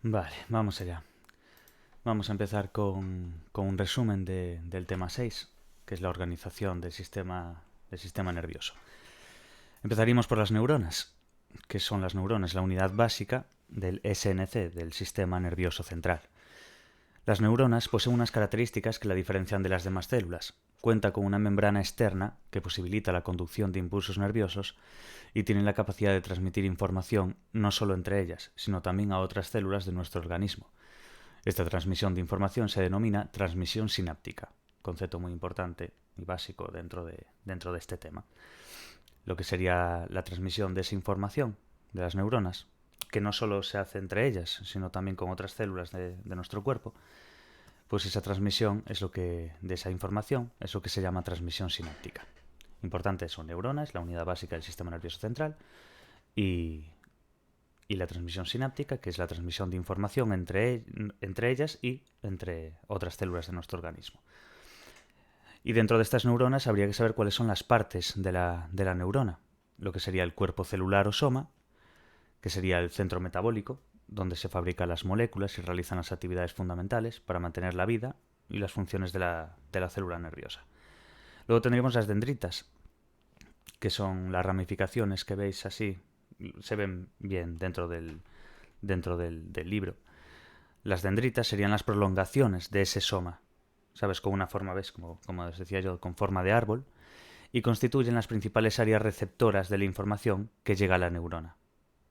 Vale, vamos allá. Vamos a empezar con un resumen del tema 6, que es la organización del sistema nervioso. Empezaríamos por las neuronas, que son las neuronas, la unidad básica del SNC, del sistema nervioso central. Las neuronas poseen unas características que la diferencian de las demás células. Cuenta con una membrana externa que posibilita la conducción de impulsos nerviosos y tienen la capacidad de transmitir información no solo entre ellas, sino también a otras células de nuestro organismo. Esta transmisión de información se denomina transmisión sináptica, concepto muy importante y básico dentro de este tema. Lo que sería la transmisión de esa información de las neuronas, que no solo se hace entre ellas, sino también con otras células de nuestro cuerpo, pues esa transmisión de esa información es lo que se llama transmisión sináptica. Importante son neuronas, la unidad básica del sistema nervioso central, y la transmisión sináptica, que es la transmisión de información entre ellas y entre otras células de nuestro organismo. Y dentro de estas neuronas habría que saber cuáles son las partes de la neurona, lo que sería el cuerpo celular o soma, que sería el centro metabólico, donde se fabrican las moléculas y realizan las actividades fundamentales para mantener la vida y las funciones de la célula nerviosa. Luego tendríamos las dendritas, que son las ramificaciones que veis así, se ven bien dentro del libro. Las dendritas serían las prolongaciones de ese soma, ¿sabes? Con una forma, ¿ves? Como os decía yo, con forma de árbol, y constituyen las principales áreas receptoras de la información que llega a la neurona.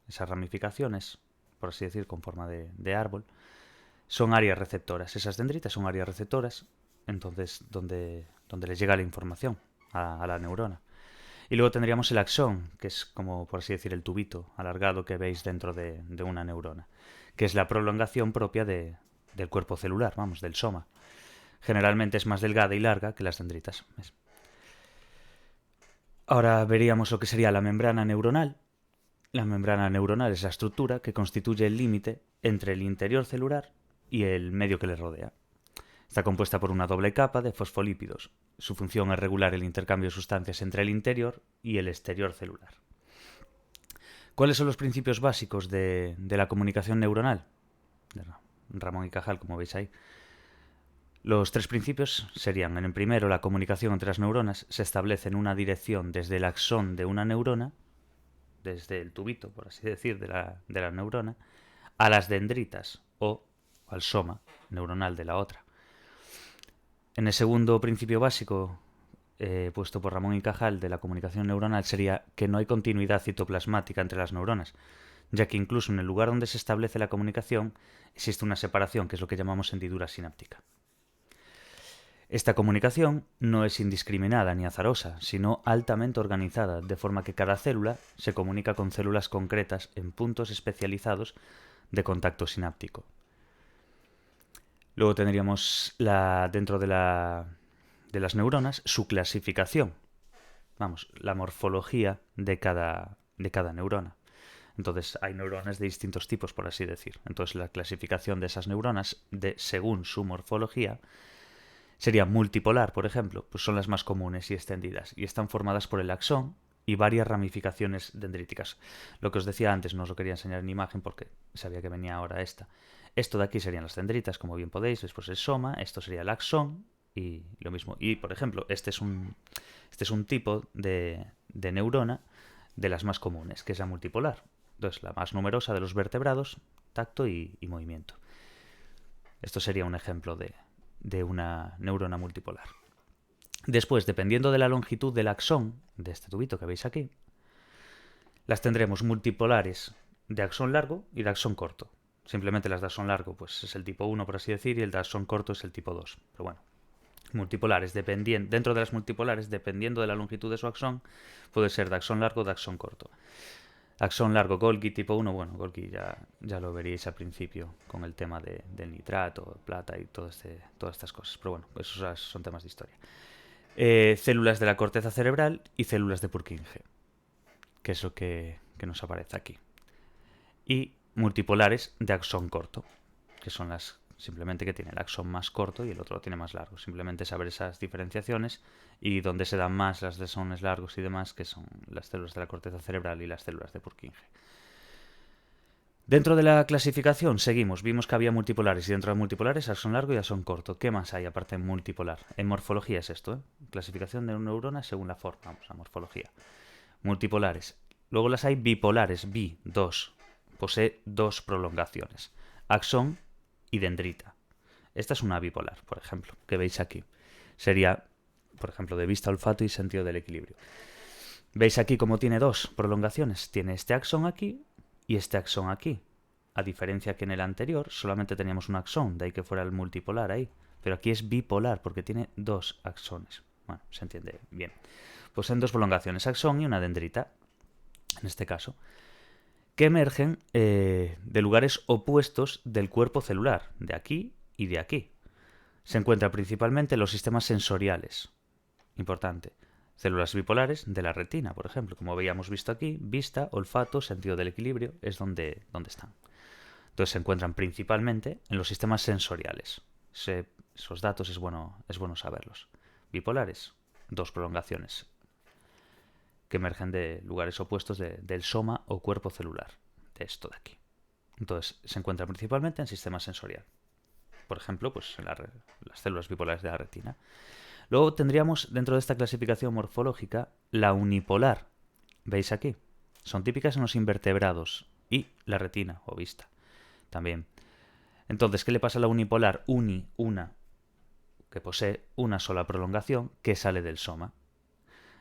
Esas ramificaciones, por así decir, con forma de árbol, son áreas receptoras. Esas dendritas son áreas receptoras, entonces, donde les llega la información a la neurona. Y luego tendríamos el axón, que es como, por así decir, el tubito alargado que veis dentro de una neurona, que es la prolongación propia del cuerpo celular, vamos, del soma. Generalmente es más delgada y larga que las dendritas. ¿Ves? Ahora veríamos lo que sería la membrana neuronal. La membrana neuronal es la estructura que constituye el límite entre el interior celular y el medio que le rodea. Está compuesta por una doble capa de fosfolípidos. Su función es regular el intercambio de sustancias entre el interior y el exterior celular. ¿Cuáles son los principios básicos de la comunicación neuronal? De Ramón y Cajal, como veis ahí. Los tres principios serían, en el primero, la comunicación entre las neuronas se establece en una dirección desde el axón de una neurona, desde el tubito, por así decir, de la neurona, a las dendritas o al soma neuronal de la otra. En el segundo principio básico, puesto por Ramón y Cajal, de la comunicación neuronal, sería que no hay continuidad citoplasmática entre las neuronas, ya que incluso en el lugar donde se establece la comunicación existe una separación, que es lo que llamamos hendidura sináptica. Esta comunicación no es indiscriminada ni azarosa, sino altamente organizada, de forma que cada célula se comunica con células concretas en puntos especializados de contacto sináptico. Luego tendríamos dentro de las neuronas su clasificación, vamos, la morfología de cada neurona. Entonces hay neuronas de distintos tipos, por así decir. Entonces la clasificación de esas neuronas, según su morfología, sería multipolar, por ejemplo, pues son las más comunes y extendidas, y están formadas por el axón y varias ramificaciones dendríticas. Lo que os decía antes, no os lo quería enseñar en imagen porque sabía que venía ahora esta. Esto de aquí serían las dendritas, como bien podéis, después el soma, esto sería el axón y lo mismo. Y, por ejemplo, este es un tipo de neurona de las más comunes, que es la multipolar. Entonces, la más numerosa de los vertebrados, tacto y movimiento. Esto sería un ejemplo de una neurona multipolar. Después, dependiendo de la longitud del axón, de este tubito que veis aquí, las tendremos multipolares de axón largo y de axón corto. Simplemente las de axón largo pues es el tipo 1, por así decir, y el de axón corto es el tipo 2. Pero bueno, multipolares, dentro de las multipolares, dependiendo de la longitud de su axón, puede ser de axón largo o de axón corto. Axón largo, Golgi tipo 1, bueno, Golgi ya lo veríais al principio con el tema del nitrato, plata y todas estas cosas. Pero bueno, esos son temas de historia. Células de la corteza cerebral y células de Purkinje, que es lo que nos aparece aquí. Y multipolares de axón corto, que son las simplemente que tiene el axón más corto y el otro lo tiene más largo. Simplemente saber esas diferenciaciones y dónde se dan más las de axones largos y demás, que son las células de la corteza cerebral y las células de Purkinje. Dentro de la clasificación seguimos, vimos que había multipolares y dentro de multipolares axón largo y axón corto. ¿Qué más hay aparte de multipolar? En morfología es esto, ¿eh? Clasificación de una neurona según la forma, vamos a morfología. Multipolares. Luego las hay bipolares, dos. Posee dos prolongaciones, axón y dendrita. Esta es una bipolar, por ejemplo, que veis aquí. Sería, por ejemplo, de vista, olfato y sentido del equilibrio. ¿Veis aquí cómo tiene dos prolongaciones? Tiene este axón aquí y este axón aquí. A diferencia que en el anterior solamente teníamos un axón, de ahí que fuera el multipolar ahí. Pero aquí es bipolar porque tiene dos axones. Bueno, se entiende bien. Poseen dos prolongaciones, axón y una dendrita, en este caso, que emergen de lugares opuestos del cuerpo celular, de aquí y de aquí. Se encuentra principalmente en los sistemas sensoriales. Importante. Células bipolares de la retina, por ejemplo, como habíamos visto aquí, vista, olfato, sentido del equilibrio, es donde están. Entonces se encuentran principalmente en los sistemas sensoriales. Esos datos es bueno saberlos. Bipolares, dos prolongaciones que emergen de lugares opuestos del soma o cuerpo celular, de esto de aquí. Entonces se encuentran principalmente en sistema sensorial. Por ejemplo, pues en las células bipolares de la retina. Luego tendríamos dentro de esta clasificación morfológica la unipolar. ¿Veis aquí? Son típicas en los invertebrados y la retina o vista también. Entonces, ¿qué le pasa a la unipolar? Una, que posee una sola prolongación que sale del soma.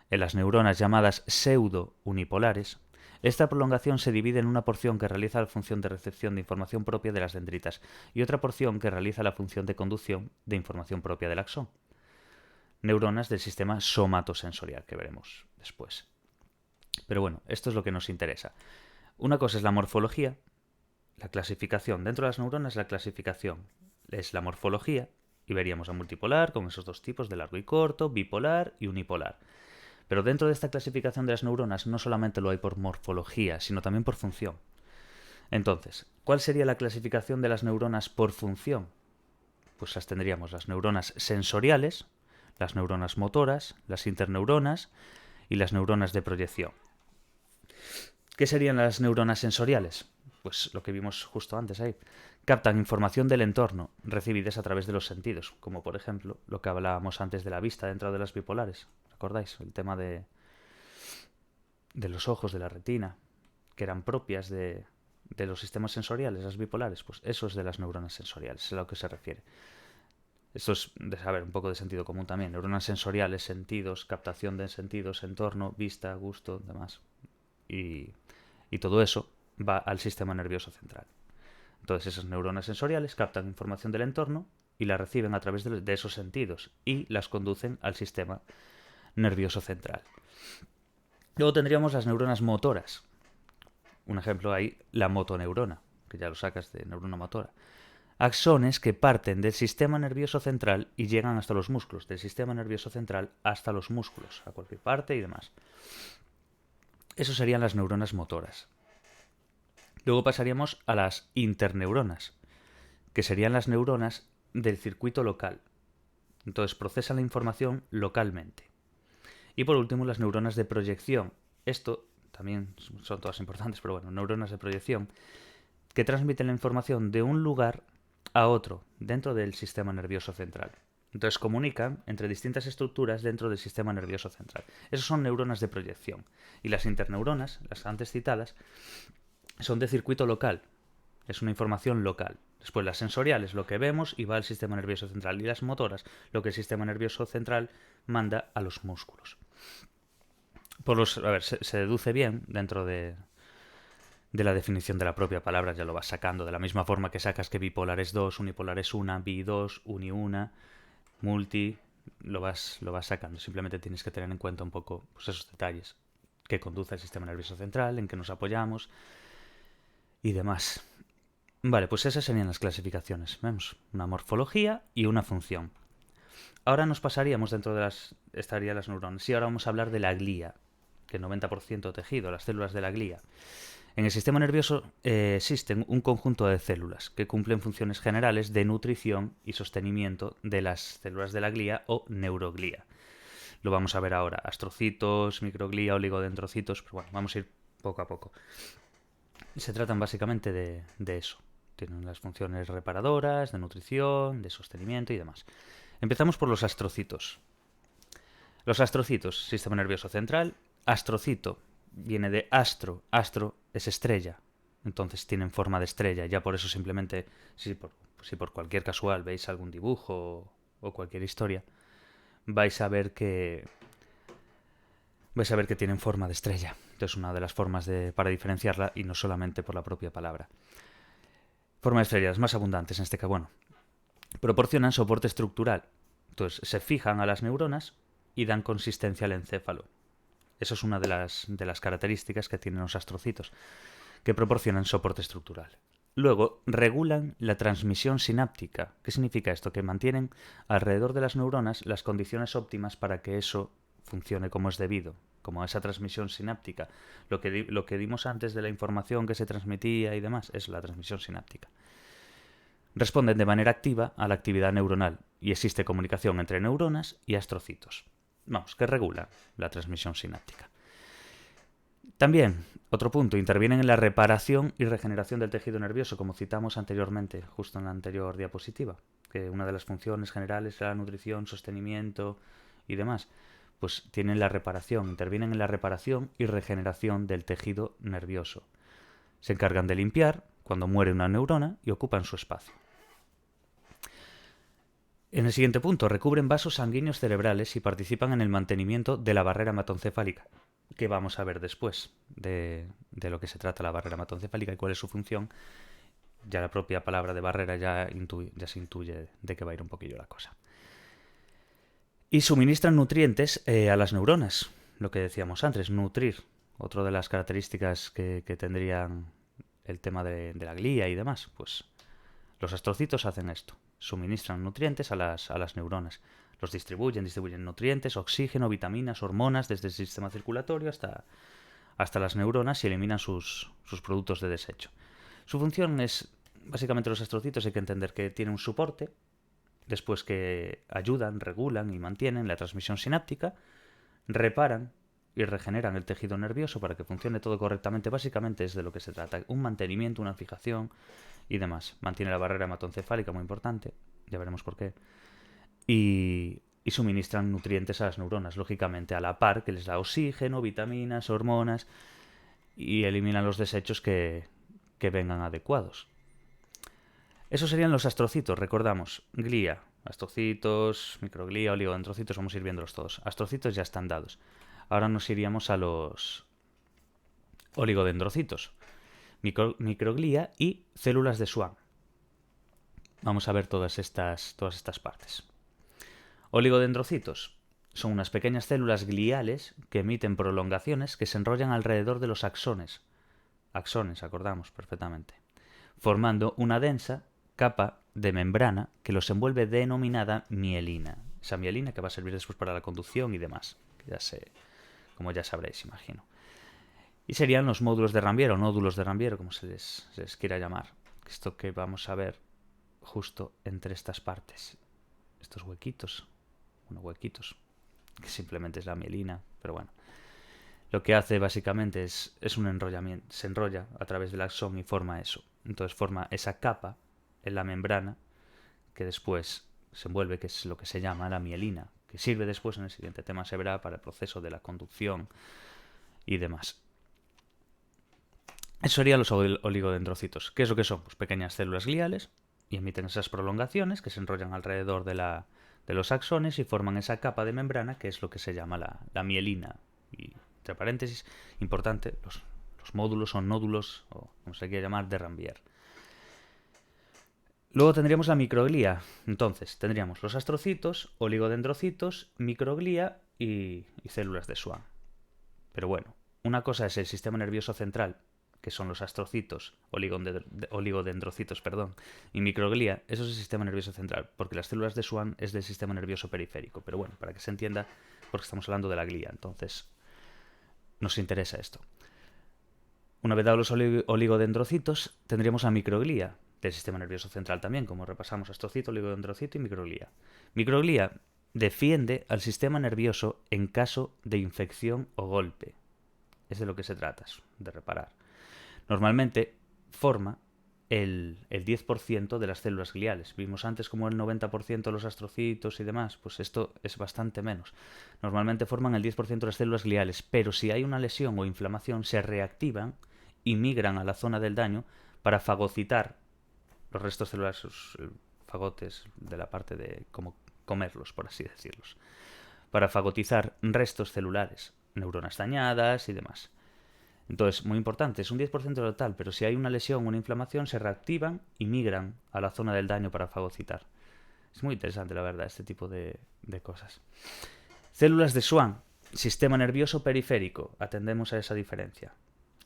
En las neuronas llamadas pseudo-unipolares, esta prolongación se divide en una porción que realiza la función de recepción de información propia de las dendritas y otra porción que realiza la función de conducción de información propia del axón. Neuronas del sistema somatosensorial, que veremos después. Pero bueno, esto es lo que nos interesa. Una cosa es la morfología, la clasificación. Dentro de las neuronas la clasificación es la morfología, y veríamos a multipolar con esos dos tipos de largo y corto, bipolar y unipolar. Pero dentro de esta clasificación de las neuronas no solamente lo hay por morfología, sino también por función. Entonces, ¿cuál sería la clasificación de las neuronas por función? Pues las tendríamos las neuronas sensoriales, las neuronas motoras, las interneuronas y las neuronas de proyección. ¿Qué serían las neuronas sensoriales? Pues lo que vimos justo antes ahí. Captan información del entorno, recibidas a través de los sentidos, como por ejemplo lo que hablábamos antes de la vista dentro de las bipolares. ¿Recordáis? El tema de los ojos, de la retina, que eran propias de los sistemas sensoriales, las bipolares. Pues eso es de las neuronas sensoriales, es a lo que se refiere. Esto es de saber un poco de sentido común también. Neuronas sensoriales, sentidos, captación de sentidos, entorno, vista, gusto, demás. Y todo eso va al sistema nervioso central. Entonces esas neuronas sensoriales captan información del entorno y la reciben a través de esos sentidos y las conducen al sistema nervioso central. Luego tendríamos las neuronas motoras. Un ejemplo ahí, la motoneurona, que ya lo sacas de neurona motora. Axones que parten del sistema nervioso central y llegan hasta los músculos, del sistema nervioso central hasta los músculos, a cualquier parte y demás. Eso serían las neuronas motoras. Luego pasaríamos a las interneuronas, que serían las neuronas del circuito local. Entonces procesan la información localmente. Y por último, las neuronas de proyección. Esto también son todas importantes, pero bueno, neuronas de proyección, que transmiten la información de un lugar a otro dentro del sistema nervioso central. Entonces comunican entre distintas estructuras dentro del sistema nervioso central. Esas son neuronas de proyección. Y las interneuronas, las antes citadas, son de circuito local. Es una información local. Después las sensoriales, lo que vemos y va al sistema nervioso central. Y las motoras, lo que el sistema nervioso central manda a los músculos. Se deduce bien dentro de la definición de la propia palabra, ya lo vas sacando. De la misma forma que sacas que bipolar es 2, unipolar es 1, bi2, uni1, multi, lo vas sacando. Simplemente tienes que tener en cuenta un poco pues, esos detalles que conduce al sistema nervioso central, en que nos apoyamos y demás. Vale, pues esas serían las clasificaciones. Vemos una morfología y una función. Ahora nos pasaríamos dentro de estarían las neuronas. Y ahora vamos a hablar de la glía, que es 90% tejido, las células de la glía. En el sistema nervioso existen un conjunto de células que cumplen funciones generales de nutrición y sostenimiento de las células de la glía o neuroglía. Lo vamos a ver ahora, astrocitos, microglía, oligodendrocitos, pero bueno, vamos a ir poco a poco. Se tratan básicamente de eso. Tienen las funciones reparadoras, de nutrición, de sostenimiento y demás. Empezamos por los astrocitos. Los astrocitos, sistema nervioso central. Astrocito viene de astro. Astro es estrella. Entonces tienen forma de estrella. Ya por eso simplemente, si por cualquier casual veis algún dibujo o cualquier historia, vais a ver que tienen forma de estrella. Entonces una de las formas para diferenciarla, y no solamente por la propia palabra. Forma de estrellas más abundantes en este caso. Bueno, proporcionan soporte estructural. Entonces se fijan a las neuronas y dan consistencia al encéfalo. Eso es una de las características que tienen los astrocitos, que proporcionan soporte estructural. Luego, regulan la transmisión sináptica. ¿Qué significa esto? Que mantienen alrededor de las neuronas las condiciones óptimas para que eso funcione como es debido, como esa transmisión sináptica. Lo que dimos antes de la información que se transmitía y demás es la transmisión sináptica. Responden de manera activa a la actividad neuronal y existe comunicación entre neuronas y astrocitos. Vamos, que regula la transmisión sináptica. También, otro punto, intervienen en la reparación y regeneración del tejido nervioso, como citamos anteriormente, justo en la anterior diapositiva, que una de las funciones generales era la nutrición, sostenimiento y demás. Pues tienen la reparación, intervienen en la reparación y regeneración del tejido nervioso. Se encargan de limpiar cuando muere una neurona y ocupan su espacio. En el siguiente punto, recubren vasos sanguíneos cerebrales y participan en el mantenimiento de la barrera hematoencefálica, que vamos a ver después de lo que se trata la barrera hematoencefálica y cuál es su función. Ya la propia palabra de barrera ya se intuye de qué va a ir un poquillo la cosa. Y suministran nutrientes a las neuronas, lo que decíamos antes, nutrir. Otra de las características que tendrían el tema de la glía y demás, pues los astrocitos hacen esto, suministran nutrientes a las neuronas. Los distribuyen nutrientes, oxígeno, vitaminas, hormonas, desde el sistema circulatorio hasta las neuronas y eliminan sus productos de desecho. Su función es, básicamente los astrocitos hay que entender que tienen un soporte, después que ayudan, regulan y mantienen la transmisión sináptica, reparan y regeneran el tejido nervioso para que funcione todo correctamente. Básicamente es de lo que se trata, un mantenimiento, una fijación y demás. Mantiene la barrera hematoencefálica, muy importante, ya veremos por qué. Y suministran nutrientes a las neuronas, lógicamente, a la par, que les da oxígeno, vitaminas, hormonas, y eliminan los desechos que vengan adecuados. Esos serían los astrocitos, recordamos. Glía, astrocitos, microglía, oligodendrocitos, vamos a ir viéndolos todos. Astrocitos ya están dados. Ahora nos iríamos a los oligodendrocitos, microglía y células de Schwann. Vamos a ver todas estas partes. Oligodendrocitos son unas pequeñas células gliales que emiten prolongaciones que se enrollan alrededor de los axones. Axones, acordamos perfectamente. Formando una densa capa de membrana que los envuelve denominada mielina. Esa mielina que va a servir después para la conducción y demás. Como ya sabréis, imagino. Y serían los módulos de Rambier o nódulos de Rambier, como se les quiera llamar. Esto que vamos a ver justo entre estas partes. Estos huequitos. Que simplemente es la mielina, pero bueno. Lo que hace básicamente es un enrollamiento. Se enrolla a través del axón y forma eso. Entonces forma esa capa en la membrana que después se envuelve, que es lo que se llama la mielina, que sirve después, en el siguiente tema se verá, para el proceso de la conducción y demás. Eso serían los oligodendrocitos. ¿Qué es lo que son? Pues pequeñas células gliales y emiten esas prolongaciones que se enrollan alrededor de los axones y forman esa capa de membrana que es lo que se llama la mielina. Y, entre paréntesis, importante, los módulos o nódulos, o como se quiera llamar, de Rambier. Luego tendríamos la microglía. Entonces, tendríamos los astrocitos, oligodendrocitos, microglía y células de Schwann. Pero bueno, una cosa es el sistema nervioso central, que son los astrocitos, oligodendrocitos, y microglía. Eso es el sistema nervioso central, porque las células de Schwann es del sistema nervioso periférico. Pero bueno, para que se entienda, porque estamos hablando de la glía, entonces nos interesa esto. Una vez dados los oligodendrocitos, tendríamos la microglía del sistema nervioso central también, como repasamos, astrocito, oligodendrocito y microglía. Microglía defiende al sistema nervioso en caso de infección o golpe. Es de lo que se trata, de reparar. normalmente forma el 10% de las células gliales. Vimos antes como el 90% de los astrocitos y demás, pues esto es bastante menos. Normalmente forman el 10% de las células gliales, pero si hay una lesión o inflamación se reactivan y migran a la zona del daño para fagocitar los restos celulares, los fagotes de la parte de como comerlos, por así decirlos, para fagotizar restos celulares, neuronas dañadas y demás. Entonces, muy importante, es un 10% total, pero si hay una lesión o una inflamación, se reactivan y migran a la zona del daño para fagocitar. Es muy interesante, la verdad, este tipo de cosas. Células de Schwann, sistema nervioso periférico, atendemos a esa diferencia.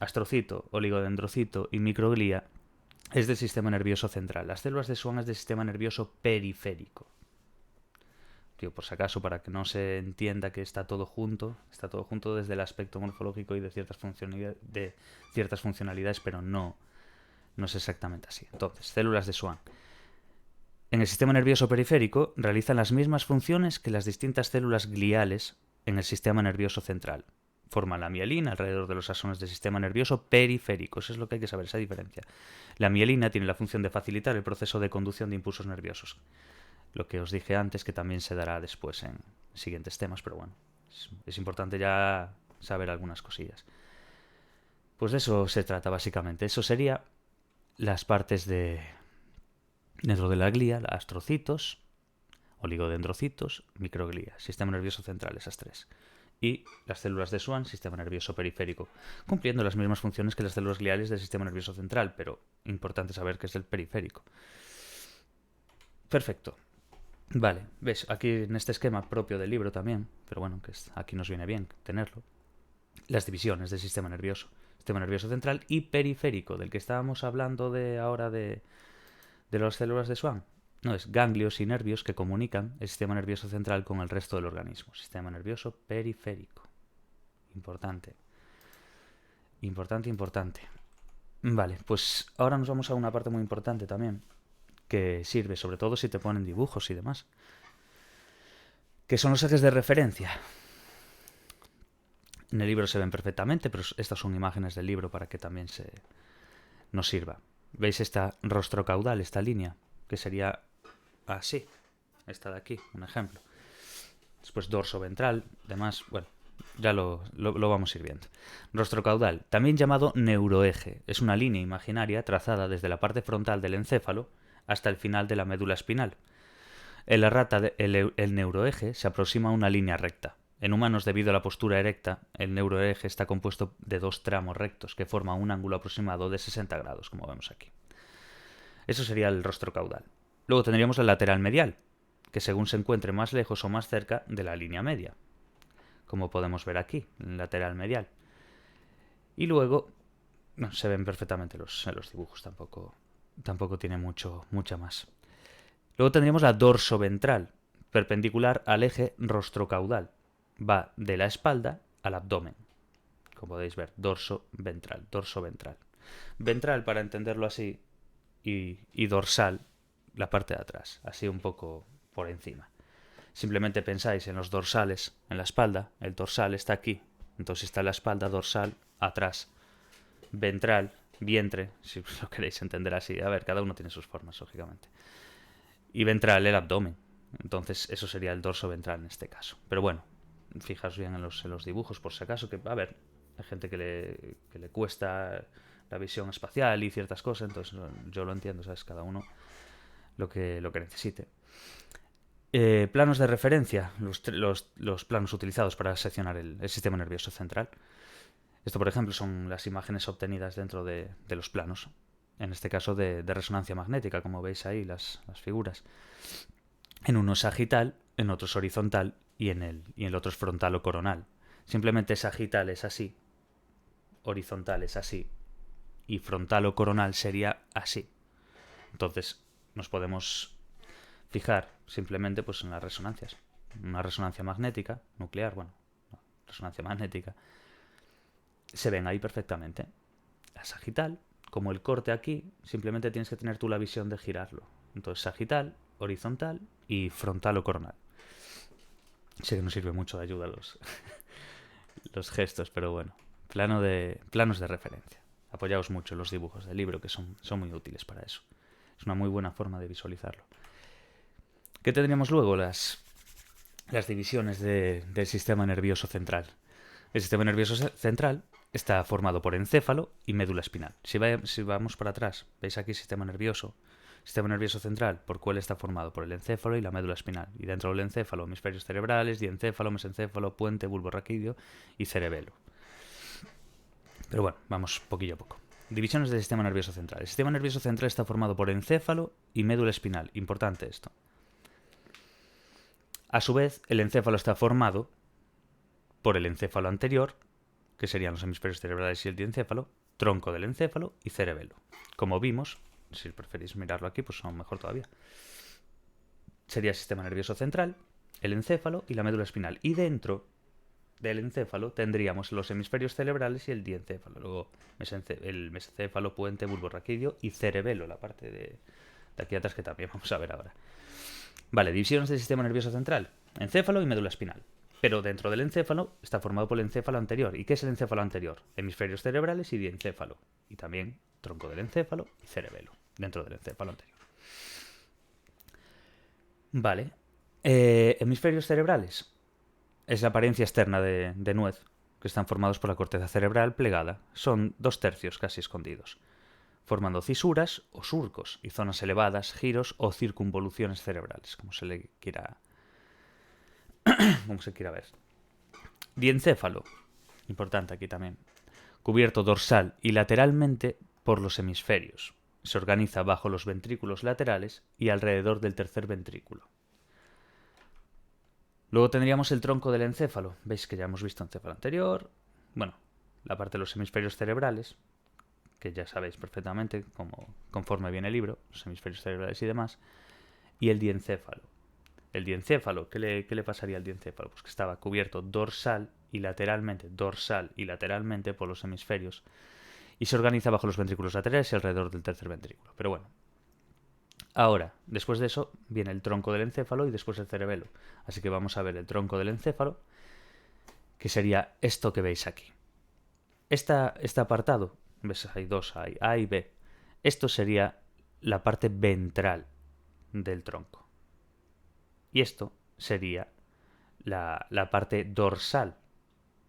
Astrocito, oligodendrocito y microglía es del sistema nervioso central. Las células de Schwann es del sistema nervioso periférico. Tío, por si acaso, para que no se entienda que está todo junto desde el aspecto morfológico y de ciertas funcionalidades, pero no es exactamente así. Entonces, células de Schwann. En el sistema nervioso periférico realizan las mismas funciones que las distintas células gliales en el sistema nervioso central. Forman la mielina alrededor de los axones del sistema nervioso periférico. Eso es lo que hay que saber, esa diferencia. La mielina tiene la función de facilitar el proceso de conducción de impulsos nerviosos. Lo que os dije antes, que también se dará después en siguientes temas, pero bueno, es importante ya saber algunas cosillas. Pues de eso se trata básicamente. Eso sería las partes dentro de la glía, astrocitos, oligodendrocitos, microglía, sistema nervioso central, esas tres. Y las células de Schwann, sistema nervioso periférico, cumpliendo las mismas funciones que las células gliales del sistema nervioso central, pero importante saber que es el periférico. Perfecto. Vale, ves, aquí en este esquema propio del libro también, pero bueno, que aquí nos viene bien tenerlo, las divisiones del sistema nervioso central y periférico, del que estábamos hablando ahora de las células de Schwann. No, es ganglios y nervios que comunican el sistema nervioso central con el resto del organismo. Sistema nervioso periférico. Importante. Importante. Vale, pues ahora nos vamos a una parte muy importante también, que sirve sobre todo si te ponen dibujos y demás, que son los ejes de referencia. En el libro se ven perfectamente, pero estas son imágenes del libro para que también nos sirva. ¿Veis esta rostro caudal, esta línea? Que sería así. Esta de aquí, un ejemplo. Después dorso ventral, demás, bueno, ya lo vamos a ir viendo. Rostro caudal, también llamado neuroeje, es una línea imaginaria trazada desde la parte frontal del encéfalo hasta el final de la médula espinal. En la rata, el neuroeje se aproxima a una línea recta. En humanos, debido a la postura erecta, el neuroeje está compuesto de dos tramos rectos que forman un ángulo aproximado de 60 grados, como vemos aquí. Eso sería el rostro caudal. Luego tendríamos el lateral medial, que según se encuentre más lejos o más cerca de la línea media, como podemos ver aquí, en el lateral medial. Y luego, no, se ven perfectamente los dibujos, tampoco tiene mucha más. Luego tendríamos la dorsoventral, perpendicular al eje rostrocaudal. Va de la espalda al abdomen. Como podéis ver, dorsoventral. Ventral, para entenderlo así, y dorsal, la parte de atrás, así un poco por encima. Simplemente pensáis en los dorsales, en la espalda, el dorsal está aquí, entonces está la espalda, dorsal, atrás. Ventral, vientre, si lo queréis entender así. A ver, cada uno tiene sus formas, lógicamente. Y ventral, el abdomen. Entonces eso sería el dorso ventral en este caso. Pero bueno, fijaos bien en los dibujos por si acaso, que a ver, hay gente que le cuesta la visión espacial y ciertas cosas, entonces yo lo entiendo, ¿sabes? Cada uno lo que necesite. Planos de referencia, los planos utilizados para seccionar el sistema nervioso central. Esto, por ejemplo, son las imágenes obtenidas dentro de los planos. En este caso de resonancia magnética, como veis ahí las figuras. En uno es sagital, en otro es horizontal y en el otro es frontal o coronal. Simplemente sagital es así, horizontal es así y frontal o coronal sería así. Entonces nos podemos fijar simplemente pues en las resonancias. Una resonancia magnética, nuclear, bueno, no, resonancia magnética, se ven ahí perfectamente. La sagital, como el corte aquí, simplemente tienes que tener tú la visión de girarlo. Entonces sagital, horizontal y frontal o coronal. Sé que no sirve mucho de ayuda los gestos, pero bueno. Planos de referencia. Apoyaos mucho en los dibujos del libro, que son muy útiles para eso. Es una muy buena forma de visualizarlo. ¿Qué tendríamos luego? Las divisiones del sistema nervioso central. El sistema nervioso central está formado por encéfalo y médula espinal. Si vamos para atrás, veis aquí sistema nervioso central, ¿por cuál está formado? Por el encéfalo y la médula espinal. Y dentro del encéfalo, hemisferios cerebrales, diencéfalo, mesencéfalo, puente, bulbo raquídeo y cerebelo. Pero bueno, vamos poquillo a poco. Divisiones del sistema nervioso central. El sistema nervioso central está formado por encéfalo y médula espinal. Importante esto. A su vez, el encéfalo está formado por el encéfalo anterior, que serían los hemisferios cerebrales y el diencéfalo, tronco del encéfalo y cerebelo. Como vimos, si preferís mirarlo aquí, pues son mejor todavía. Sería el sistema nervioso central, el encéfalo y la médula espinal. Y dentro del encéfalo tendríamos los hemisferios cerebrales y el diencéfalo. Luego el mesencéfalo, puente, bulbo raquídeo y cerebelo, la parte de aquí atrás que también vamos a ver ahora. Vale, divisiones del sistema nervioso central, encéfalo y médula espinal. Pero dentro del encéfalo está formado por el encéfalo anterior. ¿Y qué es el encéfalo anterior? Hemisferios cerebrales y diencéfalo. Y también tronco del encéfalo y cerebelo, dentro del encéfalo anterior. Vale. Hemisferios cerebrales. Es la apariencia externa de nuez, que están formados por la corteza cerebral plegada. Son 2/3 casi escondidos, formando cisuras o surcos y zonas elevadas, giros o circunvoluciones cerebrales, como se quiera ver. Diencéfalo, importante aquí también, cubierto dorsal y lateralmente por los hemisferios. Se organiza bajo los ventrículos laterales y alrededor del tercer ventrículo. Luego tendríamos el tronco del encéfalo. Veis que ya hemos visto encéfalo anterior. Bueno, la parte de los hemisferios cerebrales, que ya sabéis perfectamente conforme viene el libro, los hemisferios cerebrales y demás. Y el diencéfalo. El diencéfalo, ¿qué le pasaría al diencéfalo? Pues que estaba cubierto dorsal y lateralmente por los hemisferios y se organiza bajo los ventrículos laterales y alrededor del tercer ventrículo. Pero bueno, ahora, después de eso, viene el tronco del encéfalo y después el cerebelo. Así que vamos a ver el tronco del encéfalo, que sería esto que veis aquí. Este apartado, ves, hay dos, hay A y B. Esto sería la parte ventral del tronco. Y esto sería la parte dorsal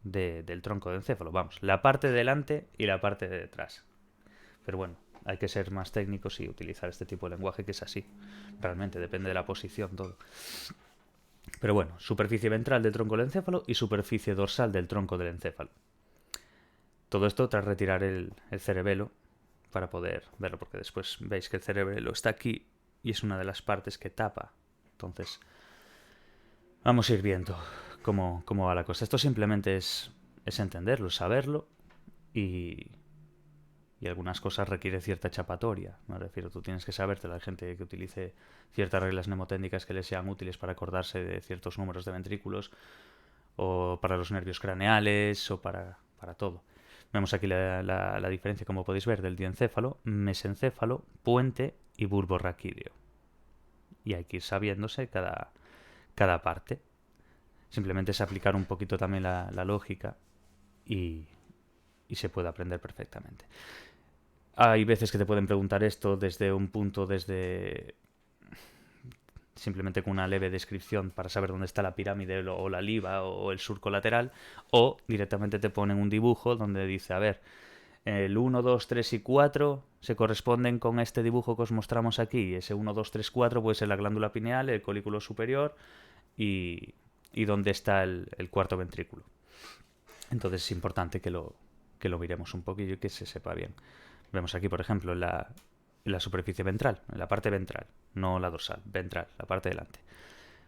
del tronco del encéfalo. Vamos, la parte de delante y la parte de detrás. Pero bueno, hay que ser más técnicos y utilizar este tipo de lenguaje que es así. Realmente depende de la posición todo. Pero bueno, superficie ventral del tronco del encéfalo y superficie dorsal del tronco del encéfalo. Todo esto tras retirar el cerebelo para poder verlo, porque después veis que el cerebelo está aquí y es una de las partes que tapa. Entonces, vamos a ir viendo cómo va la cosa. Esto simplemente es entenderlo, saberlo y algunas cosas requiere cierta chapatoria. Me refiero, tú tienes que saberte, la gente que utilice ciertas reglas mnemotécnicas que les sean útiles para acordarse de ciertos números de ventrículos o para los nervios craneales o para todo. Vemos aquí la diferencia, como podéis ver, del diencéfalo, mesencéfalo, puente y bulbo raquídeo. Y hay que ir sabiéndose cada parte. Simplemente es aplicar un poquito también la lógica y se puede aprender perfectamente. Hay veces que te pueden preguntar esto desde un punto, simplemente con una leve descripción para saber dónde está la pirámide o la liba o el surco lateral, o directamente te ponen un dibujo donde dice, a ver, el 1, 2, 3 y 4 se corresponden con este dibujo que os mostramos aquí. Ese 1, 2, 3, 4 puede ser la glándula pineal, el colículo superior y dónde está el cuarto ventrículo. Entonces es importante que lo miremos un poquillo y que se sepa bien. Vemos aquí, por ejemplo, en la superficie ventral, en la parte ventral, no la dorsal, ventral, la parte delante.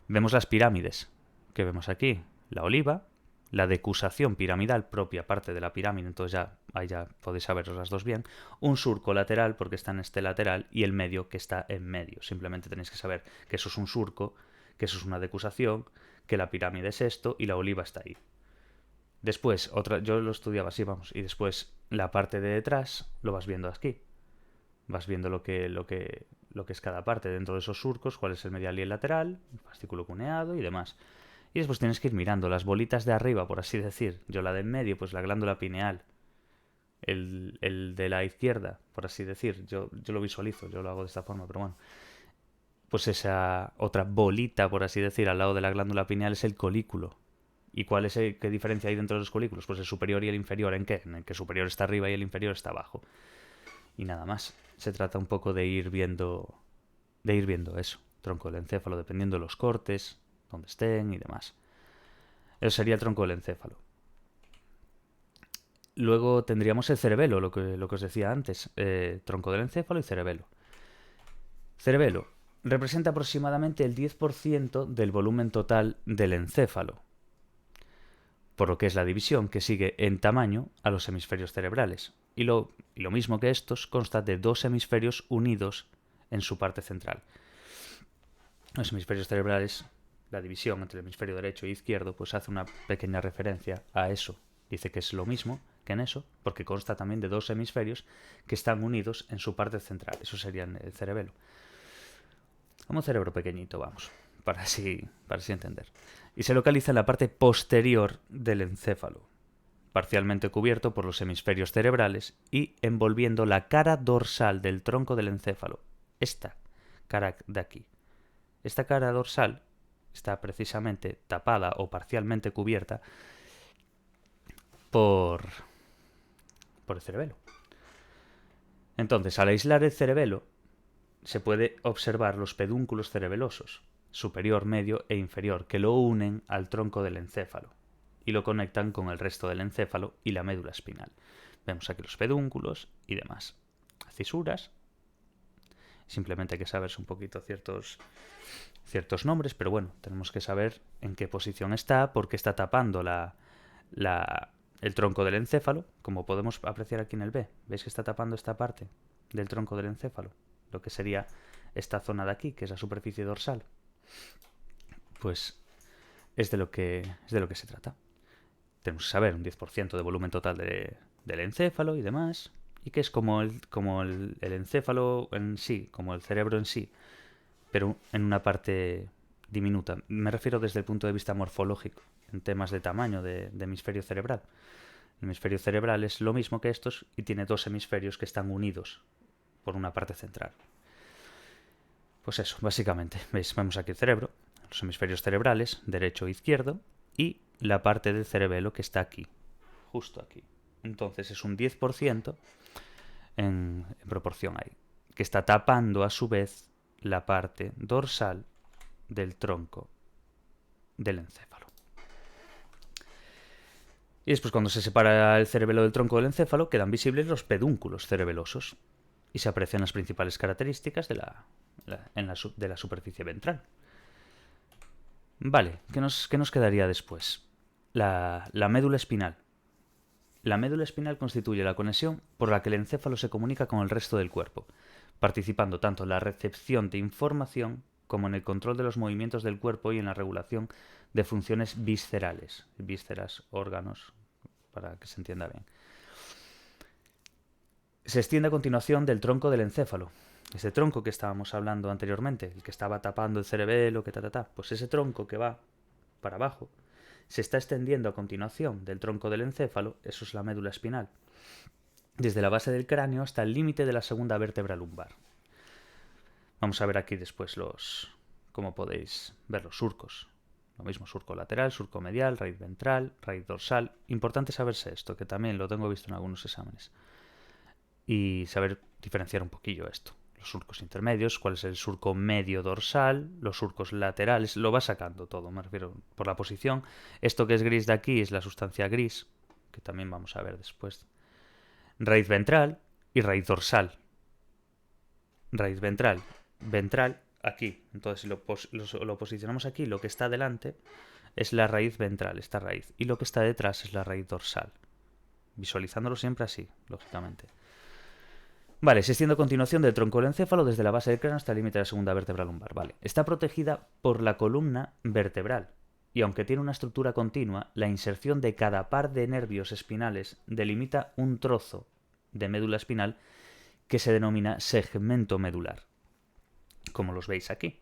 Vemos las pirámides que vemos aquí, la oliva, la decusación piramidal propia parte de la pirámide, entonces ahí ya podéis saber las dos bien, un surco lateral porque está en este lateral y el medio que está en medio. Simplemente tenéis que saber que eso es un surco, que eso es una decusación, que la pirámide es esto y la oliva está ahí. Después, yo lo estudiaba así, vamos, y después la parte de detrás lo vas viendo aquí. Vas viendo lo que es cada parte dentro de esos surcos, cuál es el medial y el lateral, el fascículo cuneado y demás. Y después tienes que ir mirando las bolitas de arriba, por así decir. Yo la de en medio, pues la glándula pineal. el de la izquierda, por así decir, yo lo visualizo, yo lo hago de esta forma, pero bueno, pues esa otra bolita, por así decir, al lado de la glándula pineal es el colículo. ¿Y qué diferencia hay dentro de los colículos? Pues el superior y el inferior. ¿En qué? En el que el superior está arriba y el inferior está abajo. Y nada más. Se trata un poco de ir viendo eso. Tronco del encéfalo, dependiendo de los cortes, donde estén y demás. Eso sería el tronco del encéfalo. Luego tendríamos el cerebelo, lo que os decía antes. Tronco del encéfalo y cerebelo. Cerebelo representa aproximadamente el 10% del volumen total del encéfalo, por lo que es la división que sigue en tamaño a los hemisferios cerebrales. Y lo mismo que estos, consta de dos hemisferios unidos en su parte central. Los hemisferios cerebrales, la división entre el hemisferio derecho e izquierdo, pues hace una pequeña referencia a eso. Dice que es lo mismo que en eso, porque consta también de dos hemisferios que están unidos en su parte central. Eso sería el cerebelo. Como un cerebro pequeñito, vamos, para así entender. Y se localiza en la parte posterior del encéfalo, parcialmente cubierto por los hemisferios cerebrales y envolviendo la cara dorsal del tronco del encéfalo. Esta cara de aquí. Esta cara dorsal está precisamente tapada o parcialmente cubierta por el cerebelo. Entonces, al aislar el cerebelo, se puede observar los pedúnculos cerebelosos, superior, medio e inferior, que lo unen al tronco del encéfalo y lo conectan con el resto del encéfalo y la médula espinal. Vemos aquí los pedúnculos y demás. Cisuras. Simplemente hay que saber un poquito ciertos nombres, pero bueno, tenemos que saber en qué posición está, porque está tapando el tronco del encéfalo, como podemos apreciar aquí en el B. ¿Veis que está tapando esta parte del tronco del encéfalo? Lo que sería esta zona de aquí, que es la superficie dorsal. Pues es de lo que se trata. Tenemos que saber un 10% de volumen total del encéfalo y demás, y que es como el encéfalo en sí, como el cerebro en sí, pero en una parte diminuta. Me refiero desde el punto de vista morfológico, en temas de tamaño de hemisferio cerebral. El hemisferio cerebral es lo mismo que estos y tiene dos hemisferios que están unidos por una parte central. Pues eso, básicamente. ¿Veis? Vemos aquí el cerebro, los hemisferios cerebrales, derecho e izquierdo, y la parte del cerebelo que está aquí, justo aquí. Entonces es un 10% en proporción ahí, que está tapando a su vez la parte dorsal del tronco del encéfalo. Y después, cuando se separa el cerebelo del tronco del encéfalo, quedan visibles los pedúnculos cerebelosos y se aprecian las principales características de la superficie ventral. Vale, ¿qué nos quedaría después? La médula espinal. La médula espinal constituye la conexión por la que el encéfalo se comunica con el resto del cuerpo, participando tanto en la recepción de información como en el control de los movimientos del cuerpo y en la regulación de funciones viscerales. Vísceras, órganos, para que se entienda bien. Se extiende a continuación del tronco del encéfalo. Ese tronco que estábamos hablando anteriormente, el que estaba tapando el cerebelo, pues ese tronco que va para abajo, se está extendiendo a continuación del tronco del encéfalo, eso es la médula espinal, desde la base del cráneo hasta el límite de la segunda vértebra lumbar. Vamos a ver aquí después como podéis ver, los surcos. Lo mismo, surco lateral, surco medial, raíz ventral, raíz dorsal. Importante saberse esto, que también lo tengo visto en algunos exámenes. Y saber diferenciar un poquillo esto. Los surcos intermedios, cuál es el surco medio dorsal, los surcos laterales, lo va sacando todo, me refiero por la posición. Esto que es gris de aquí es la sustancia gris, que también vamos a ver después. Raíz ventral y raíz dorsal. Raíz ventral, aquí. Entonces, si lo posicionamos aquí, lo que está delante es la raíz ventral, esta raíz, y lo que está detrás es la raíz dorsal. Visualizándolo siempre así, lógicamente. Vale, se extiende a continuación del tronco del encéfalo desde la base del cráneo hasta el límite de la segunda vértebra lumbar. Vale, está protegida por la columna vertebral. Y aunque tiene una estructura continua, la inserción de cada par de nervios espinales delimita un trozo de médula espinal que se denomina segmento medular. Como los veis aquí.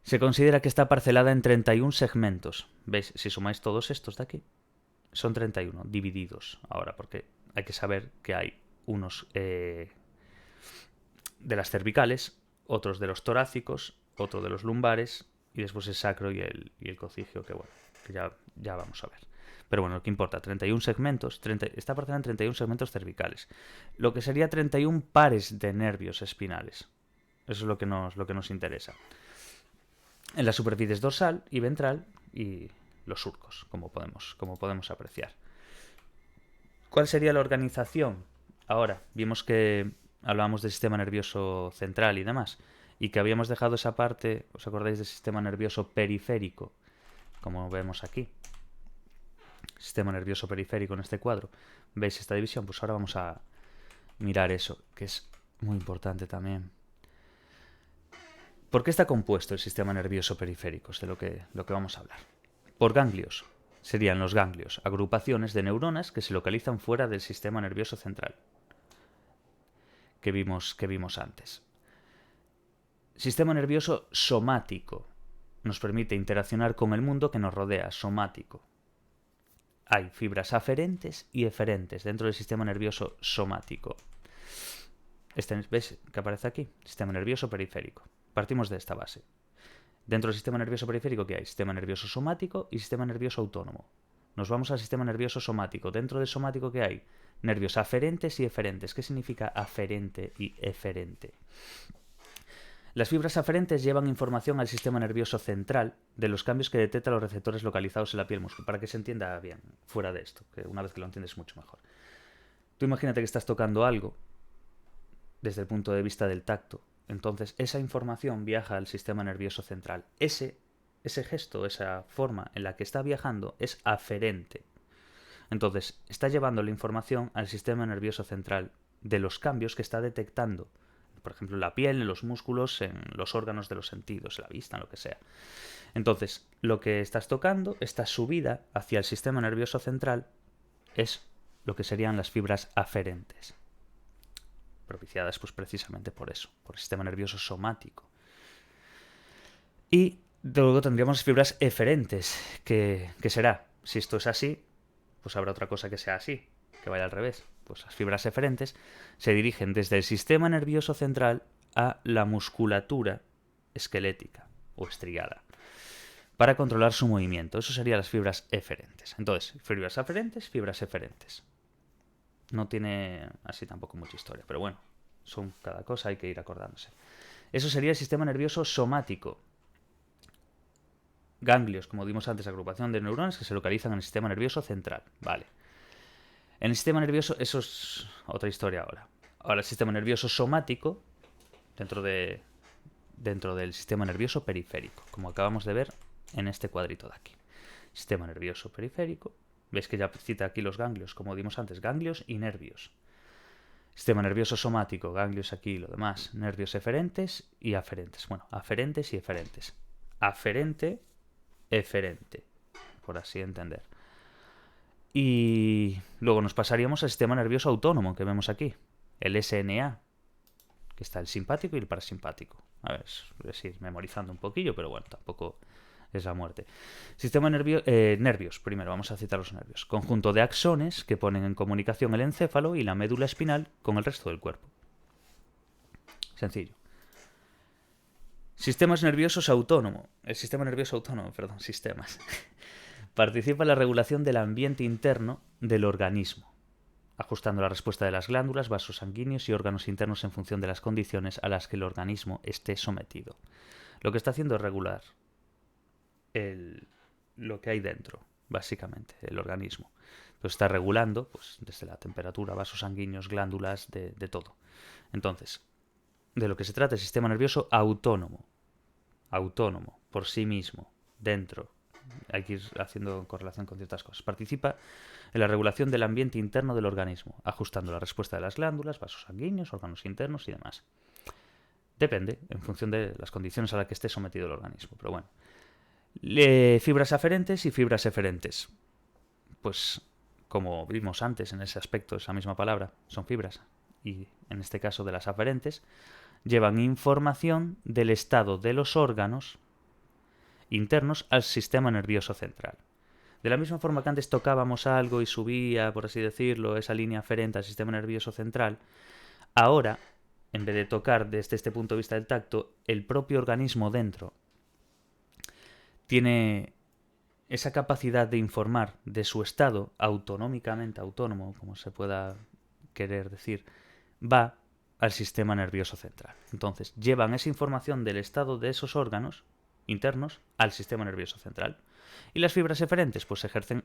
Se considera que está parcelada en 31 segmentos. ¿Veis? Si sumáis todos estos de aquí, son 31 divididos ahora, porque hay que saber que hay unos de las cervicales, otros de los torácicos, otro de los lumbares y después el sacro y el cocigio, que bueno, que ya vamos a ver. Pero bueno, lo que importa, 31 segmentos, está parcela en 31 segmentos cervicales, lo que sería 31 pares de nervios espinales. Eso es lo que nos interesa. En las superficies dorsal y ventral y los surcos, como podemos apreciar. ¿Cuál sería la organización? Ahora, vimos que hablábamos del sistema nervioso central y demás, y que habíamos dejado esa parte, ¿os acordáis del sistema nervioso periférico? Como vemos aquí. Sistema nervioso periférico en este cuadro. ¿Veis esta división? Pues ahora vamos a mirar eso, que es muy importante también. ¿Por qué está compuesto el sistema nervioso periférico? Es de lo que vamos a hablar. Por ganglios. Serían los ganglios, agrupaciones de neuronas que se localizan fuera del sistema nervioso central, que vimos antes. Sistema nervioso somático. Nos permite interaccionar con el mundo que nos rodea, somático. Hay fibras aferentes y eferentes dentro del sistema nervioso somático. ¿Ves que aparece aquí? Sistema nervioso periférico. Partimos de esta base. Dentro del sistema nervioso periférico, ¿qué hay? Sistema nervioso somático y sistema nervioso autónomo. Nos vamos al sistema nervioso somático. Dentro del somático, ¿qué hay? Nervios aferentes y eferentes. ¿Qué significa aferente y eferente? Las fibras aferentes llevan información al sistema nervioso central de los cambios que detectan los receptores localizados en la piel muscular, para que se entienda bien fuera de esto, que una vez que lo entiendes es mucho mejor. Tú imagínate que estás tocando algo desde el punto de vista del tacto. Entonces, esa información viaja al sistema nervioso central. Ese gesto, esa forma en la que está viajando es aferente. Entonces, está llevando la información al sistema nervioso central de los cambios que está detectando. Por ejemplo, en la piel, en los músculos, en los órganos de los sentidos, en la vista, en lo que sea. Entonces, lo que estás tocando, esta subida hacia el sistema nervioso central, es lo que serían las fibras aferentes, propiciadas pues precisamente por eso, por el sistema nervioso somático. Y luego tendríamos fibras eferentes, que será, si esto es así, pues habrá otra cosa que sea así, que vaya al revés. Pues las fibras eferentes se dirigen desde el sistema nervioso central a la musculatura esquelética o estriada para controlar su movimiento. Eso serían las fibras eferentes. Entonces, fibras aferentes, fibras eferentes. No tiene así tampoco mucha historia, pero bueno, son cada cosa, hay que ir acordándose. Eso sería el sistema nervioso somático. Ganglios, como dimos antes, agrupación de neuronas que se localizan en el sistema nervioso central. Vale. En el sistema nervioso, eso es otra historia ahora. Ahora, el sistema nervioso somático, dentro del sistema nervioso periférico, como acabamos de ver en este cuadrito de aquí. Sistema nervioso periférico. Veis que ya cita aquí los ganglios, como dimos antes, ganglios y nervios. Sistema nervioso somático, ganglios aquí y lo demás. Nervios eferentes y aferentes. Bueno, aferentes y eferentes. Aferente, eferente, por así entender. Y luego nos pasaríamos al sistema nervioso autónomo que vemos aquí, el SNA, que está el simpático y el parasimpático. A ver, es ir memorizando un poquillo, pero bueno, tampoco es la muerte. Sistema nervios, primero vamos a citar los nervios. Conjunto de axones que ponen en comunicación el encéfalo y la médula espinal con el resto del cuerpo. Sencillo. Sistemas nerviosos autónomos. El sistema nervioso autónomo, sistemas. Participa en la regulación del ambiente interno del organismo, ajustando la respuesta de las glándulas, vasos sanguíneos y órganos internos en función de las condiciones a las que el organismo esté sometido. Lo que está haciendo es regular lo que hay dentro, básicamente, el organismo. Entonces está regulando pues, desde la temperatura, vasos sanguíneos, glándulas, de todo. Entonces, de lo que se trata es el sistema nervioso autónomo. Autónomo, por sí mismo, dentro. Hay que ir haciendo correlación con ciertas cosas. Participa en la regulación del ambiente interno del organismo, ajustando la respuesta de las glándulas, vasos sanguíneos, órganos internos y demás. Depende, en función de las condiciones a las que esté sometido el organismo. Pero bueno. Fibras aferentes y fibras eferentes. Pues, como vimos antes en ese aspecto, esa misma palabra, son fibras. Y en este caso de las aferentes, llevan información del estado de los órganos internos al sistema nervioso central. De la misma forma que antes tocábamos algo y subía, por así decirlo, esa línea aferente al sistema nervioso central, ahora, en vez de tocar desde este punto de vista del tacto, el propio organismo dentro tiene esa capacidad de informar de su estado autonómicamente autónomo, como se pueda querer decir, va al sistema nervioso central. Entonces, llevan esa información del estado de esos órganos internos al sistema nervioso central. Y las fibras eferentes pues ejercen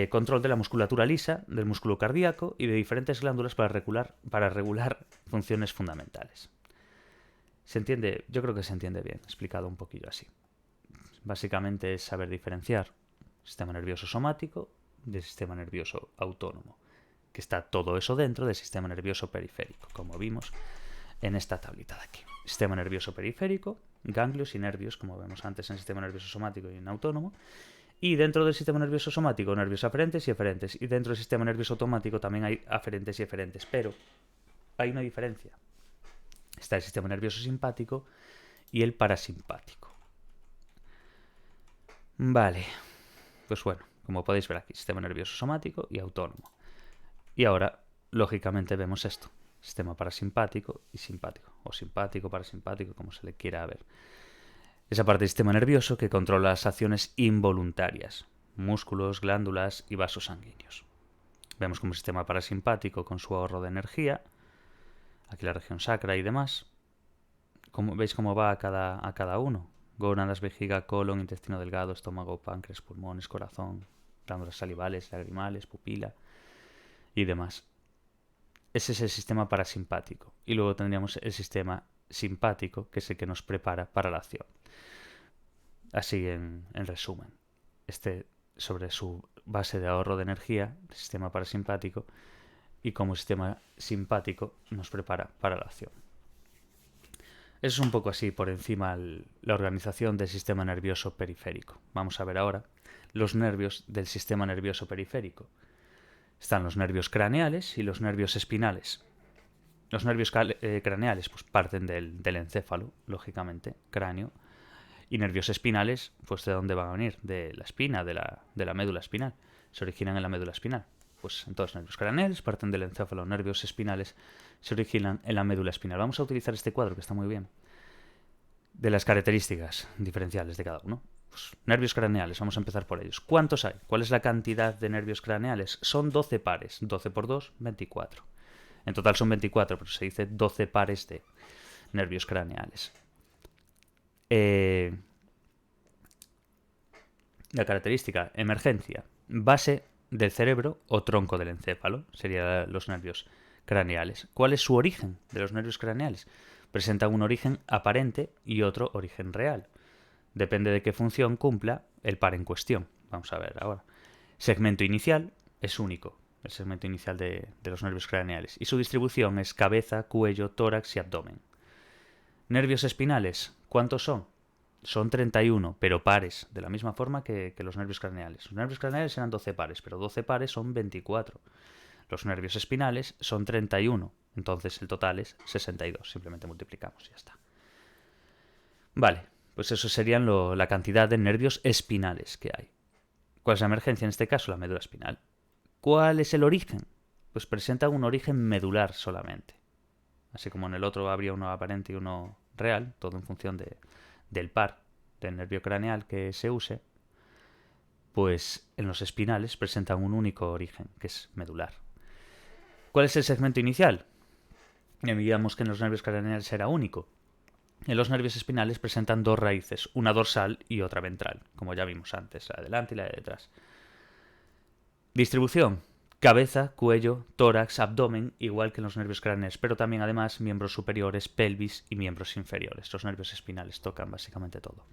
control de la musculatura lisa, del músculo cardíaco y de diferentes glándulas para regular funciones fundamentales. ¿Se entiende? Yo creo que se entiende bien, explicado un poquillo así. Básicamente es saber diferenciar sistema nervioso somático del sistema nervioso autónomo, que está todo eso dentro del sistema nervioso periférico, como vimos en esta tablita de aquí. Sistema nervioso periférico, ganglios y nervios, como vemos antes en el sistema nervioso somático y en autónomo. Y dentro del sistema nervioso somático, nervios aferentes y eferentes. Y dentro del sistema nervioso automático también hay aferentes y eferentes. Pero hay una diferencia. Está el sistema nervioso simpático y el parasimpático. Vale. Pues bueno, como podéis ver aquí, sistema nervioso somático y autónomo. Y ahora, lógicamente, vemos esto. Sistema parasimpático y simpático. O simpático, parasimpático, como se le quiera ver. Esa parte del sistema nervioso que controla las acciones involuntarias, músculos, glándulas y vasos sanguíneos. Vemos como el sistema parasimpático con su ahorro de energía, aquí la región sacra y demás. ¿Veis cómo va a cada uno? Gónadas, vejiga, colon, intestino delgado, estómago, páncreas, pulmones, corazón, glándulas salivales, lagrimales, pupila y demás. Ese es el sistema parasimpático. Y luego tendríamos el sistema simpático, que es el que nos prepara para la acción. Así en resumen, sobre su base de ahorro de energía, el sistema parasimpático, y como el sistema simpático nos prepara para la acción. Eso es un poco así por encima la organización del sistema nervioso periférico. Vamos a ver ahora los nervios del sistema nervioso periférico. Están los nervios craneales y los nervios espinales. Los nervios craneales pues parten del encéfalo, lógicamente, cráneo. Y nervios espinales, pues ¿de dónde van a venir? De la espina, de la médula espinal. Se originan en la médula espinal. Pues entonces nervios craneales parten del encéfalo, nervios espinales se originan en la médula espinal. Vamos a utilizar este cuadro que está muy bien. De las características diferenciales de cada uno. Pues, nervios craneales, vamos a empezar por ellos. ¿Cuántos hay? ¿Cuál es la cantidad de nervios craneales? Son 12 pares. 12 por 2, 24. En total son 24, pero se dice 12 pares de nervios craneales. La característica, emergencia, base del cerebro o tronco del encéfalo, serían los nervios craneales. ¿Cuál es su origen de los nervios craneales? Presentan un origen aparente y otro origen real. Depende de qué función cumpla el par en cuestión. Vamos a ver ahora. Segmento inicial es único, el segmento inicial de los nervios craneales, y su distribución es cabeza, cuello, tórax y abdomen. Nervios espinales, ¿cuántos son? Son 31, pero pares, de la misma forma que los nervios craneales. Los nervios craneales eran 12 pares, pero 12 pares son 24. Los nervios espinales son 31, entonces el total es 62. Simplemente multiplicamos y ya está. Vale, pues eso serían la cantidad de nervios espinales que hay. ¿Cuál es la emergencia en este caso? La médula espinal. ¿Cuál es el origen? Pues presenta un origen medular solamente. Así como en el otro habría uno aparente y uno real, todo en función del par del nervio craneal que se use, pues en los espinales presentan un único origen, que es medular. ¿Cuál es el segmento inicial? Digamos que en los nervios craneales era único. En los nervios espinales presentan dos raíces, una dorsal y otra ventral, como ya vimos antes, la de delante y la de detrás. Distribución: cabeza, cuello, tórax, abdomen, igual que en los nervios craneales, pero también además miembros superiores, pelvis y miembros inferiores. Los nervios espinales tocan básicamente todo.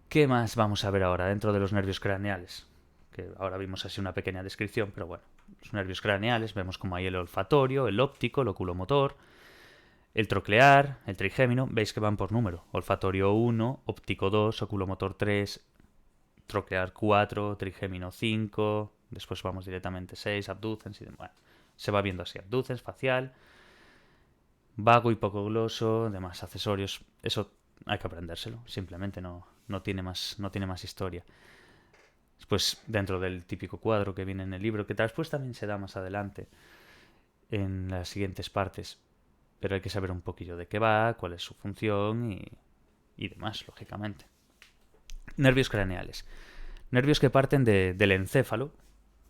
¿Qué más vamos a ver ahora dentro de los nervios craneales? Que ahora vimos así una pequeña descripción, pero bueno, los nervios craneales vemos como hay el olfatorio, el óptico, el oculomotor, el troclear, el trigémino, veis que van por número. Olfatorio 1, óptico 2, oculomotor 3, troclear 4, trigémino 5, después vamos directamente 6, abducens y demás. Bueno, se va viendo así, abducens, facial, vago, hipogloso, demás accesorios. Eso hay que aprendérselo, simplemente no tiene más historia. Pues dentro del típico cuadro que viene en el libro, que después también se da más adelante en las siguientes partes. Pero hay que saber un poquillo de qué va, cuál es su función y demás, lógicamente. Nervios craneales. Nervios que parten del encéfalo,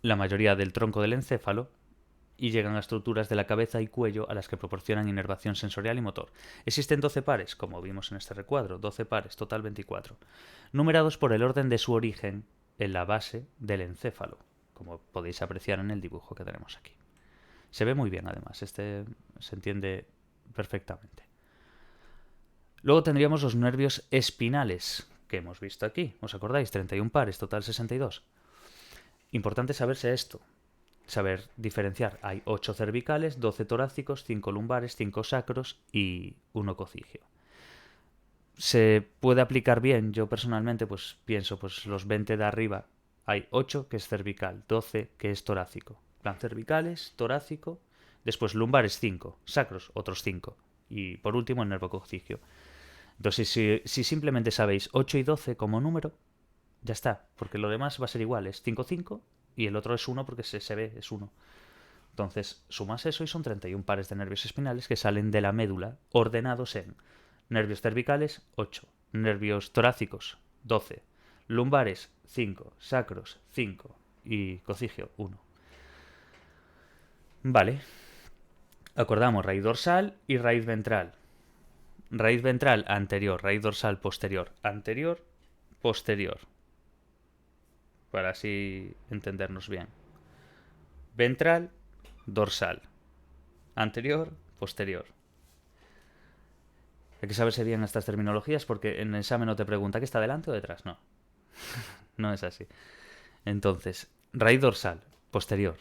la mayoría del tronco del encéfalo, y llegan a estructuras de la cabeza y cuello a las que proporcionan inervación sensorial y motor. Existen 12 pares, como vimos en este recuadro, 12 pares, total 24, numerados por el orden de su origen en la base del encéfalo, como podéis apreciar en el dibujo que tenemos aquí. Se ve muy bien, además, este se entiende perfectamente. Luego tendríamos los nervios espinales, que hemos visto aquí. ¿Os acordáis? 31 pares, total 62. Importante saberse esto, saber diferenciar. Hay 8 cervicales, 12 torácicos, 5 lumbares, 5 sacros y 1 cocigio. Se puede aplicar bien, yo personalmente pues pienso, pues los 20 de arriba hay 8 que es cervical, 12 que es torácico. Plan cervicales, torácico, después lumbares 5, sacros otros 5 y por último el nervo cocigio. Entonces si simplemente sabéis 8 y 12 como número, ya está, porque lo demás va a ser igual, es 5, 5 y el otro es 1 porque se ve, es 1. Entonces sumas eso y son 31 pares de nervios espinales que salen de la médula ordenados en nervios cervicales 8, nervios torácicos 12, lumbares 5, sacros 5 y cocigio 1. Vale, acordamos raíz dorsal y raíz ventral. Raíz ventral anterior, raíz dorsal posterior, anterior, posterior. Para así entendernos bien. Ventral, dorsal. Anterior, posterior. Hay que saberse bien estas terminologías porque en el examen no te pregunta que está delante o detrás. No, no es así. Entonces, raíz dorsal, posterior.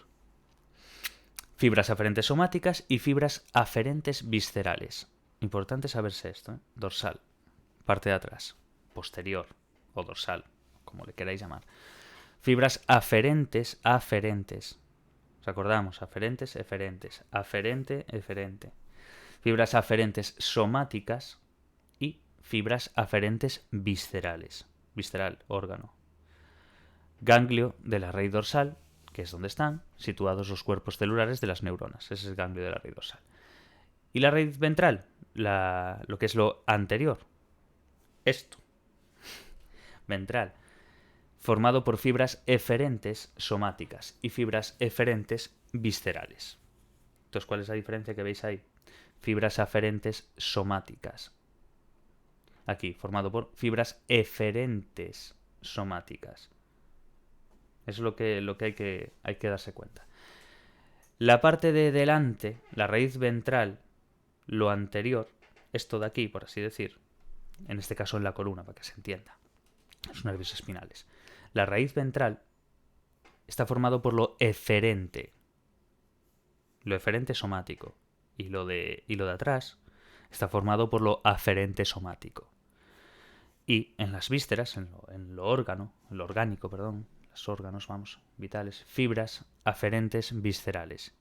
Fibras aferentes somáticas y fibras aferentes viscerales. Importante saberse esto, ¿eh? Dorsal, parte de atrás. Posterior o dorsal, como le queráis llamar. Fibras aferentes. ¿Os acordamos? Aferentes, eferentes. Aferente, eferente. Fibras aferentes somáticas y fibras aferentes viscerales. Visceral, órgano. Ganglio de la raíz dorsal, que es donde están situados los cuerpos celulares de las neuronas. Ese es el ganglio de la raíz dorsal. Y la raíz ventral, lo que es lo anterior. Esto. Ventral. Formado por fibras eferentes somáticas y fibras eferentes viscerales. Entonces, ¿cuál es la diferencia que veis ahí? Fibras aferentes somáticas. Aquí, formado por fibras eferentes somáticas. Eso es lo que hay que darse cuenta. La parte de delante, la raíz ventral, lo anterior, esto de aquí, por así decir, en este caso en la columna, para que se entienda, los nervios espinales. La raíz ventral está formado por lo eferente somático, y lo de atrás está formado por lo aferente somático. Y en las vísceras, en lo orgánico, los órganos, vitales, fibras aferentes viscerales.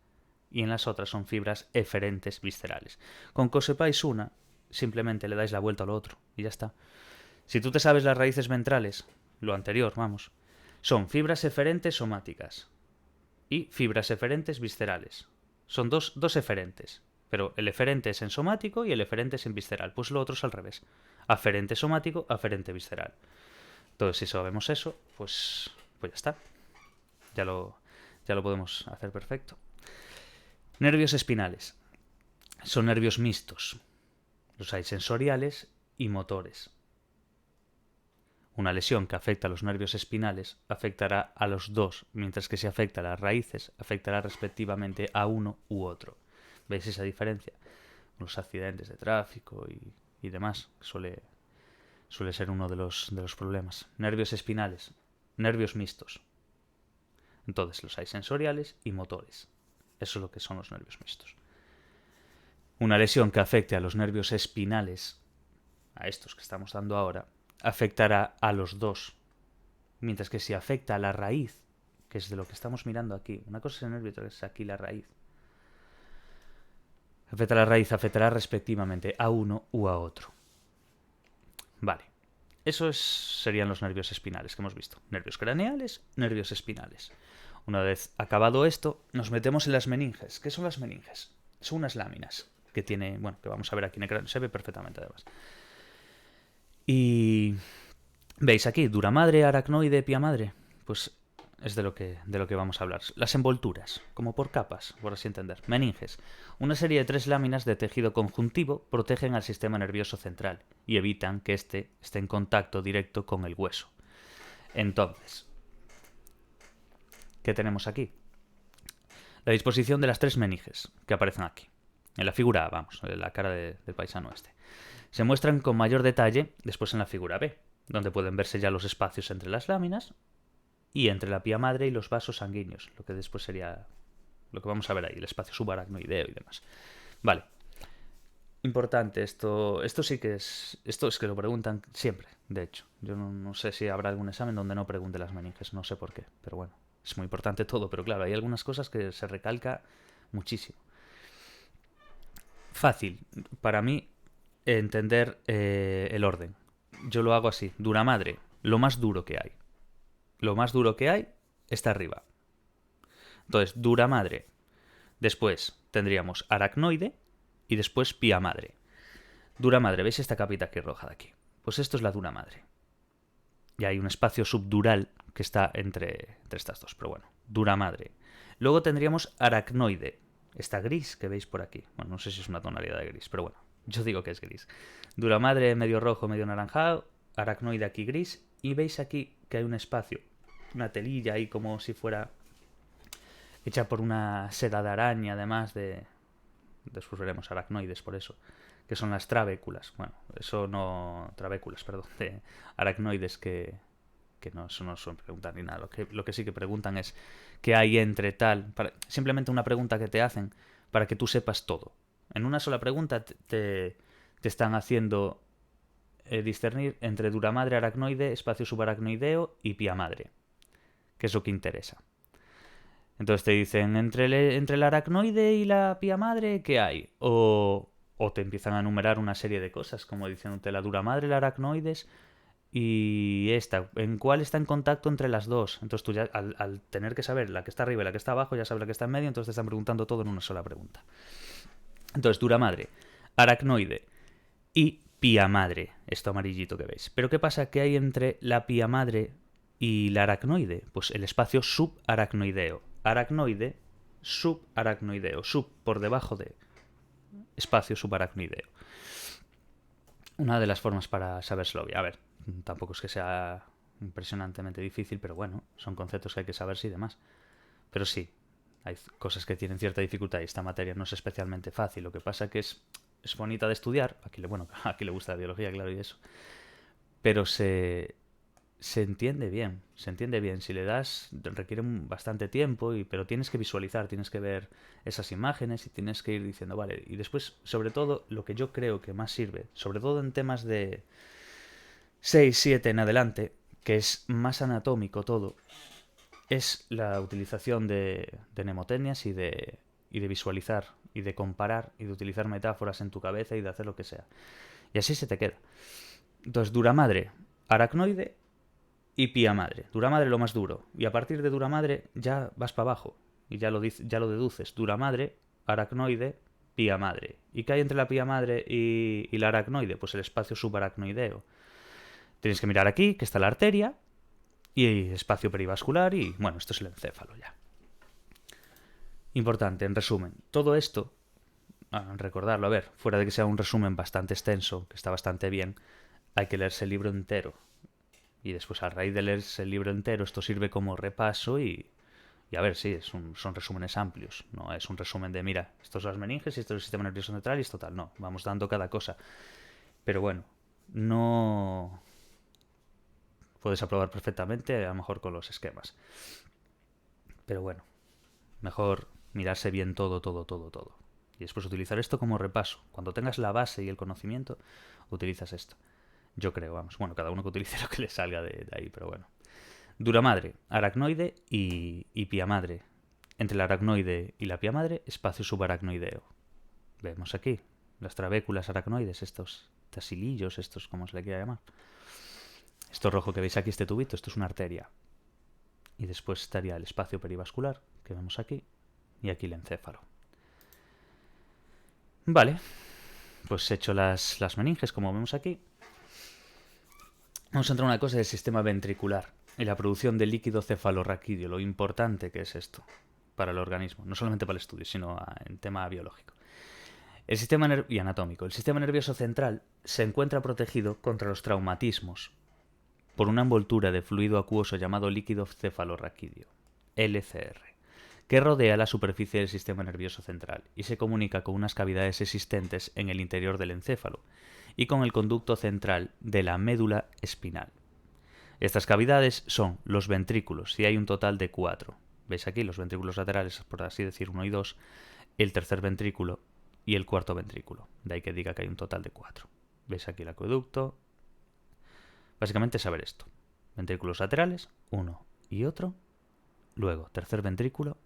Y en las otras son fibras eferentes viscerales. Con que os sepáis una, simplemente le dais la vuelta a lo otro y ya está. Si tú te sabes las raíces ventrales, lo anterior, son fibras eferentes somáticas y fibras eferentes viscerales. Son dos eferentes, pero el eferente es en somático y el eferente es en visceral. Pues lo otro es al revés. Aferente somático, aferente visceral. Entonces, si sabemos eso, pues ya está. Ya lo podemos hacer perfecto. Nervios espinales. Son nervios mixtos. Los hay sensoriales y motores. Una lesión que afecta a los nervios espinales afectará a los dos, mientras que si afecta a las raíces, afectará respectivamente a uno u otro. ¿Veis esa diferencia? Los accidentes de tráfico y demás, suele ser uno de los problemas. Nervios espinales, nervios mixtos. Entonces los hay sensoriales y motores. Eso es lo que son los nervios mixtos. Una lesión que afecte a los nervios espinales, a estos que estamos dando ahora, afectará a los dos. Mientras que si afecta a la raíz, que es de lo que estamos mirando aquí, una cosa es el nervio, otra es aquí la raíz. Afecta a la raíz, afectará respectivamente a uno u a otro. Vale. Serían los nervios espinales que hemos visto. Nervios craneales, nervios espinales. Una vez acabado esto, nos metemos en las meninges. ¿Qué son las meninges? Son unas láminas que tiene, bueno, que vamos a ver aquí en el cráneo. Se ve perfectamente además. Y veis aquí, dura madre, aracnoide, pía madre. Pues es de lo que vamos a hablar. Las envolturas, como por capas, por así entender. Meninges. Una serie de 3 láminas de tejido conjuntivo protegen al sistema nervioso central y evitan que éste esté en contacto directo con el hueso. Entonces, ¿qué tenemos aquí? La disposición de las 3 meninges que aparecen aquí. En la figura A, vamos, en la cara del paisano este. Se muestran con mayor detalle después en la figura B, donde pueden verse ya los espacios entre las láminas y entre la pía madre y los vasos sanguíneos, lo que después sería lo que vamos a ver ahí, el espacio subaracnoideo y demás. Vale. Importante, esto sí que esto es que lo preguntan siempre, de hecho. Yo no sé si habrá algún examen donde no pregunte las meninges, no sé por qué, pero bueno, es muy importante todo, pero claro, hay algunas cosas que se recalca muchísimo. Fácil, para mí, entender el orden. Yo lo hago así, dura madre, lo más duro que hay. Lo más duro que hay está arriba. Entonces, dura madre. Después tendríamos aracnoide y después pía madre. Dura madre, ¿veis esta capita aquí roja de aquí? Pues esto es la dura madre. Y hay un espacio subdural que está entre estas dos, pero bueno, dura madre. Luego tendríamos aracnoide, esta gris que veis por aquí. Bueno, no sé si es una tonalidad de gris, pero bueno, yo digo que es gris. Dura madre medio rojo, medio naranjado, aracnoide aquí gris, y veis aquí que hay un espacio, una telilla ahí como si fuera hecha por una seda de araña, además de... Después veremos aracnoides por eso, que son las trabéculas. Bueno, eso no... Trabéculas, perdón, de aracnoides que no, eso no suelen preguntar ni nada. Lo que sí que preguntan es qué hay entre tal... simplemente una pregunta que te hacen para que tú sepas todo. En una sola pregunta te están haciendo discernir entre dura madre, aracnoide, espacio subaracnoideo y pía madre, que es lo que interesa. Entonces te dicen, entre el aracnoide y la pía madre, ¿qué hay? O te empiezan a enumerar una serie de cosas, como diciéndote la dura madre, el aracnoides y esta. ¿En cuál está en contacto entre las dos? Entonces tú ya, al tener que saber la que está arriba y la que está abajo, ya sabes la que está en medio, entonces te están preguntando todo en una sola pregunta. Entonces, dura madre, aracnoide y pía madre, esto amarillito que veis. Pero ¿qué pasa? ¿Qué hay entre la pía madre y la aracnoide? Pues el espacio subaracnoideo. Aracnoide, subaracnoideo. Sub por debajo de espacio subaracnoideo. Una de las formas para saberlo. A ver, tampoco es que sea impresionantemente difícil, pero bueno, son conceptos que hay que saberse y demás. Pero sí, hay cosas que tienen cierta dificultad y esta materia no es especialmente fácil. Lo que pasa que es bonita de estudiar. Aquí le gusta la biología, claro, y eso. Pero se entiende bien, se entiende bien. Si le das, requiere bastante tiempo, pero tienes que visualizar, tienes que ver esas imágenes y tienes que ir diciendo, vale. Y después, sobre todo, lo que yo creo que más sirve, sobre todo en temas de 6, 7 en adelante, que es más anatómico todo, es la utilización de mnemotecnias y de visualizar y de comparar y de utilizar metáforas en tu cabeza y de hacer lo que sea. Y así se te queda. Entonces, dura madre, aracnoide y pía madre. Dura madre lo más duro. Y a partir de dura madre ya vas para abajo. Y ya lo deduces. Dura madre, aracnoide, pía madre. ¿Y qué hay entre la pía madre y la aracnoide? Pues el espacio subaracnoideo. Tienes que mirar aquí, que está la arteria, y espacio perivascular, y bueno, esto es el encéfalo ya. Importante, en resumen, todo esto, recordarlo, a ver, fuera de que sea un resumen bastante extenso, que está bastante bien, hay que leerse el libro entero. Y después, a raíz de leerse el libro entero, esto sirve como repaso y a ver, sí, son resúmenes amplios. No es un resumen de, mira, estos son las meninges y esto es el sistema nervioso central y esto tal. No, vamos dando cada cosa. Pero bueno, no puedes aprobar perfectamente, a lo mejor con los esquemas. Pero bueno, mejor mirarse bien todo. Y después utilizar esto como repaso. Cuando tengas la base y el conocimiento, utilizas esto. Yo creo, vamos. Bueno, cada uno que utilice lo que le salga de ahí, pero bueno. Dura madre, aracnoide y pía madre. Entre el aracnoide y la pía madre, espacio subaracnoideo. Vemos aquí las trabéculas aracnoides, estos hilillos, estos como se le quiera llamar. Esto rojo que veis aquí, este tubito, esto es una arteria. Y después estaría el espacio perivascular, que vemos aquí, y aquí el encéfalo. Vale, pues he hecho las meninges, como vemos aquí. Vamos a entrar a una cosa del sistema ventricular y la producción de líquido cefalorraquídeo, lo importante que es esto para el organismo, no solamente para el estudio, sino en tema biológico. El sistema y anatómico. El sistema nervioso central se encuentra protegido contra los traumatismos por una envoltura de fluido acuoso llamado líquido cefalorraquídeo, LCR, que rodea la superficie del sistema nervioso central y se comunica con unas cavidades existentes en el interior del encéfalo y con el conducto central de la médula espinal. Estas cavidades son los ventrículos, y hay un total de 4. ¿Veis aquí? Los ventrículos laterales, por así decir, 1 y 2, el tercer ventrículo y el cuarto ventrículo. De ahí que diga que hay un total de 4. ¿Veis aquí el acueducto? Básicamente saber esto. Ventrículos laterales, uno y otro. Luego tercer ventrículo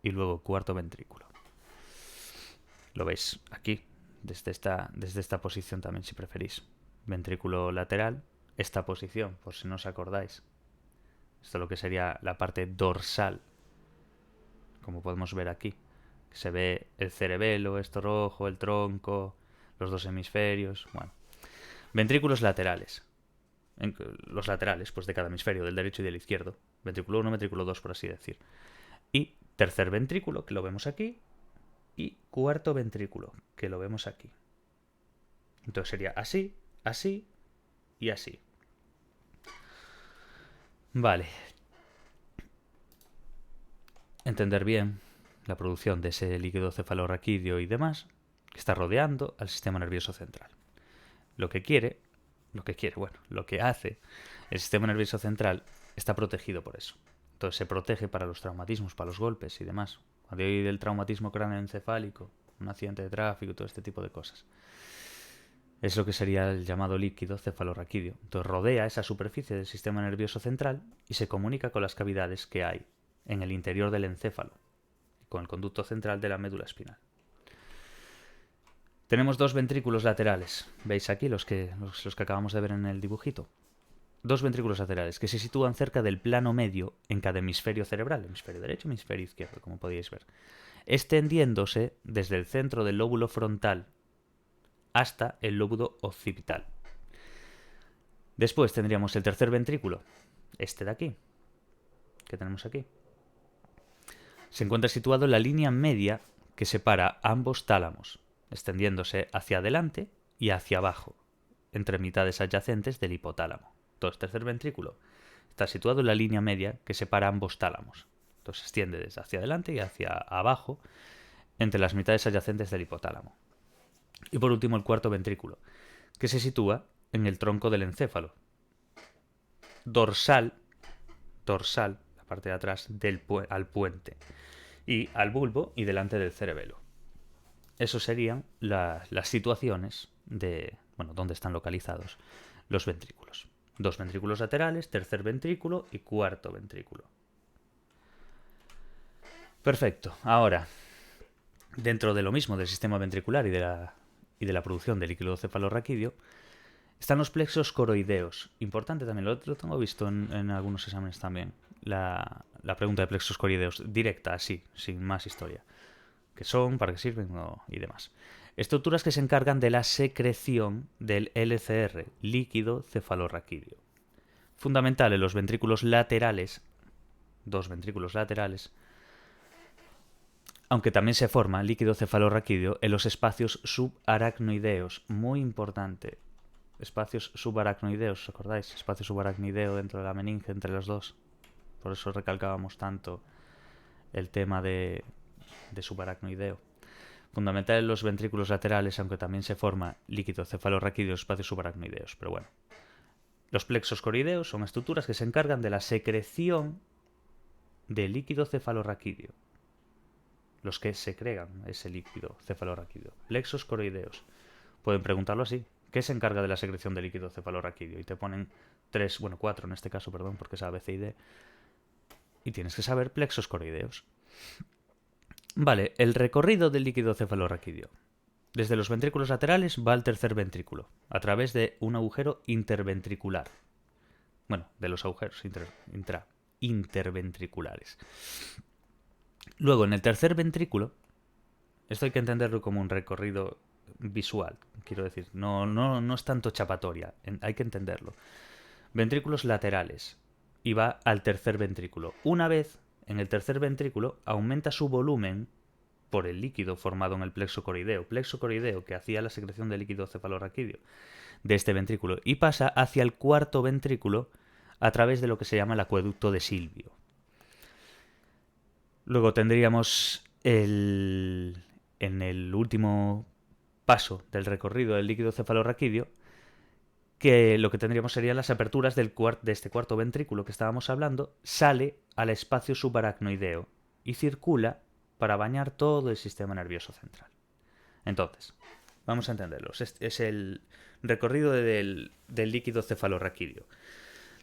y luego cuarto ventrículo. Lo veis aquí, desde esta posición también si preferís. Ventrículo lateral, esta posición, por si no os acordáis. Esto es lo que sería la parte dorsal, como podemos ver aquí. Se ve el cerebelo, esto rojo, el tronco, los dos hemisferios. Bueno, ventrículos laterales. Los laterales, pues de cada hemisferio, del derecho y del izquierdo. Ventrículo 1, ventrículo 2, por así decir. Y tercer ventrículo, que lo vemos aquí. Y cuarto ventrículo, que lo vemos aquí. Entonces sería así, así y así. Vale. Entender bien la producción de ese líquido cefalorraquídeo y demás, que está rodeando al sistema nervioso central. Lo que hace el sistema nervioso central está protegido por eso. Entonces se protege para los traumatismos, para los golpes y demás. Cuando hay del traumatismo cráneoencefálico, un accidente de tráfico y todo este tipo de cosas. Es lo que sería el llamado líquido cefalorraquídeo. Entonces rodea esa superficie del sistema nervioso central y se comunica con las cavidades que hay en el interior del encéfalo, con el conducto central de la médula espinal. Tenemos dos ventrículos laterales. ¿Veis aquí los que acabamos de ver en el dibujito? Dos ventrículos laterales que se sitúan cerca del plano medio en cada hemisferio cerebral, hemisferio derecho y hemisferio izquierdo, como podéis ver, extendiéndose desde el centro del lóbulo frontal hasta el lóbulo occipital. Después tendríamos el tercer ventrículo, este de aquí, que tenemos aquí. Se encuentra situado en la línea media que separa ambos tálamos, extendiéndose hacia adelante y hacia abajo, entre mitades adyacentes del hipotálamo. Entonces, tercer ventrículo está situado en la línea media que separa ambos tálamos. Entonces, se extiende desde hacia adelante y hacia abajo, entre las mitades adyacentes del hipotálamo. Y por último, el cuarto ventrículo, que se sitúa en el tronco del encéfalo. Dorsal, la parte de atrás, al puente. Y al bulbo y delante del cerebelo. Eso serían las situaciones de, dónde están localizados los ventrículos. Dos ventrículos laterales, tercer ventrículo y cuarto ventrículo. Perfecto. Ahora, dentro de lo mismo del sistema ventricular y de la producción de líquido cefalorraquídeo, están los plexos coroideos. Importante también, lo tengo visto en algunos exámenes también. La pregunta de plexos coroideos, directa, así, sin más historia. ¿Qué son? ¿Para qué sirven? Y demás. Estructuras que se encargan de la secreción del LCR, líquido cefalorraquídeo. Fundamental en los ventrículos laterales, dos ventrículos laterales, aunque también se forma líquido cefalorraquídeo en los espacios subaracnoideos. Muy importante. Espacios subaracnoideos, ¿os acordáis? Espacio subaracnoideo dentro de la meninge entre los dos. Por eso recalcábamos tanto el tema de subaracnoideo. Fundamental en los ventrículos laterales, aunque también se forma líquido cefalorraquídeo en espacios subaracnoideos. Pero bueno. Los plexos coroideos son estructuras que se encargan de la secreción de líquido cefalorraquídeo. Los que secregan ese líquido cefalorraquídeo. Plexos coroideos. Pueden preguntarlo así. ¿Qué se encarga de la secreción de líquido cefalorraquídeo? Y te ponen 4 en este caso, perdón, porque es A, B, C y D. Y tienes que saber plexos coroideos. Vale, el recorrido del líquido cefalorraquídeo. Desde los ventrículos laterales va al tercer ventrículo, a través de un agujero interventricular. Bueno, de los agujeros interventriculares. Luego, en el tercer ventrículo, esto hay que entenderlo como un recorrido visual, quiero decir, no es tanto chapatoria, hay que entenderlo. Ventrículos laterales, y va al tercer ventrículo. Una vez en el tercer ventrículo, aumenta su volumen por el líquido formado en el plexo coroideo que hacía la secreción de líquido cefalorraquídeo de este ventrículo, y pasa hacia el cuarto ventrículo a través de lo que se llama el acueducto de Silvio. Luego tendríamos en el último paso del recorrido del líquido cefalorraquídeo, que lo que tendríamos serían las aperturas de este cuarto ventrículo que estábamos hablando, sale al espacio subaracnoideo y circula para bañar todo el sistema nervioso central. Entonces, vamos a entenderlo. Es el recorrido del líquido cefalorraquídeo.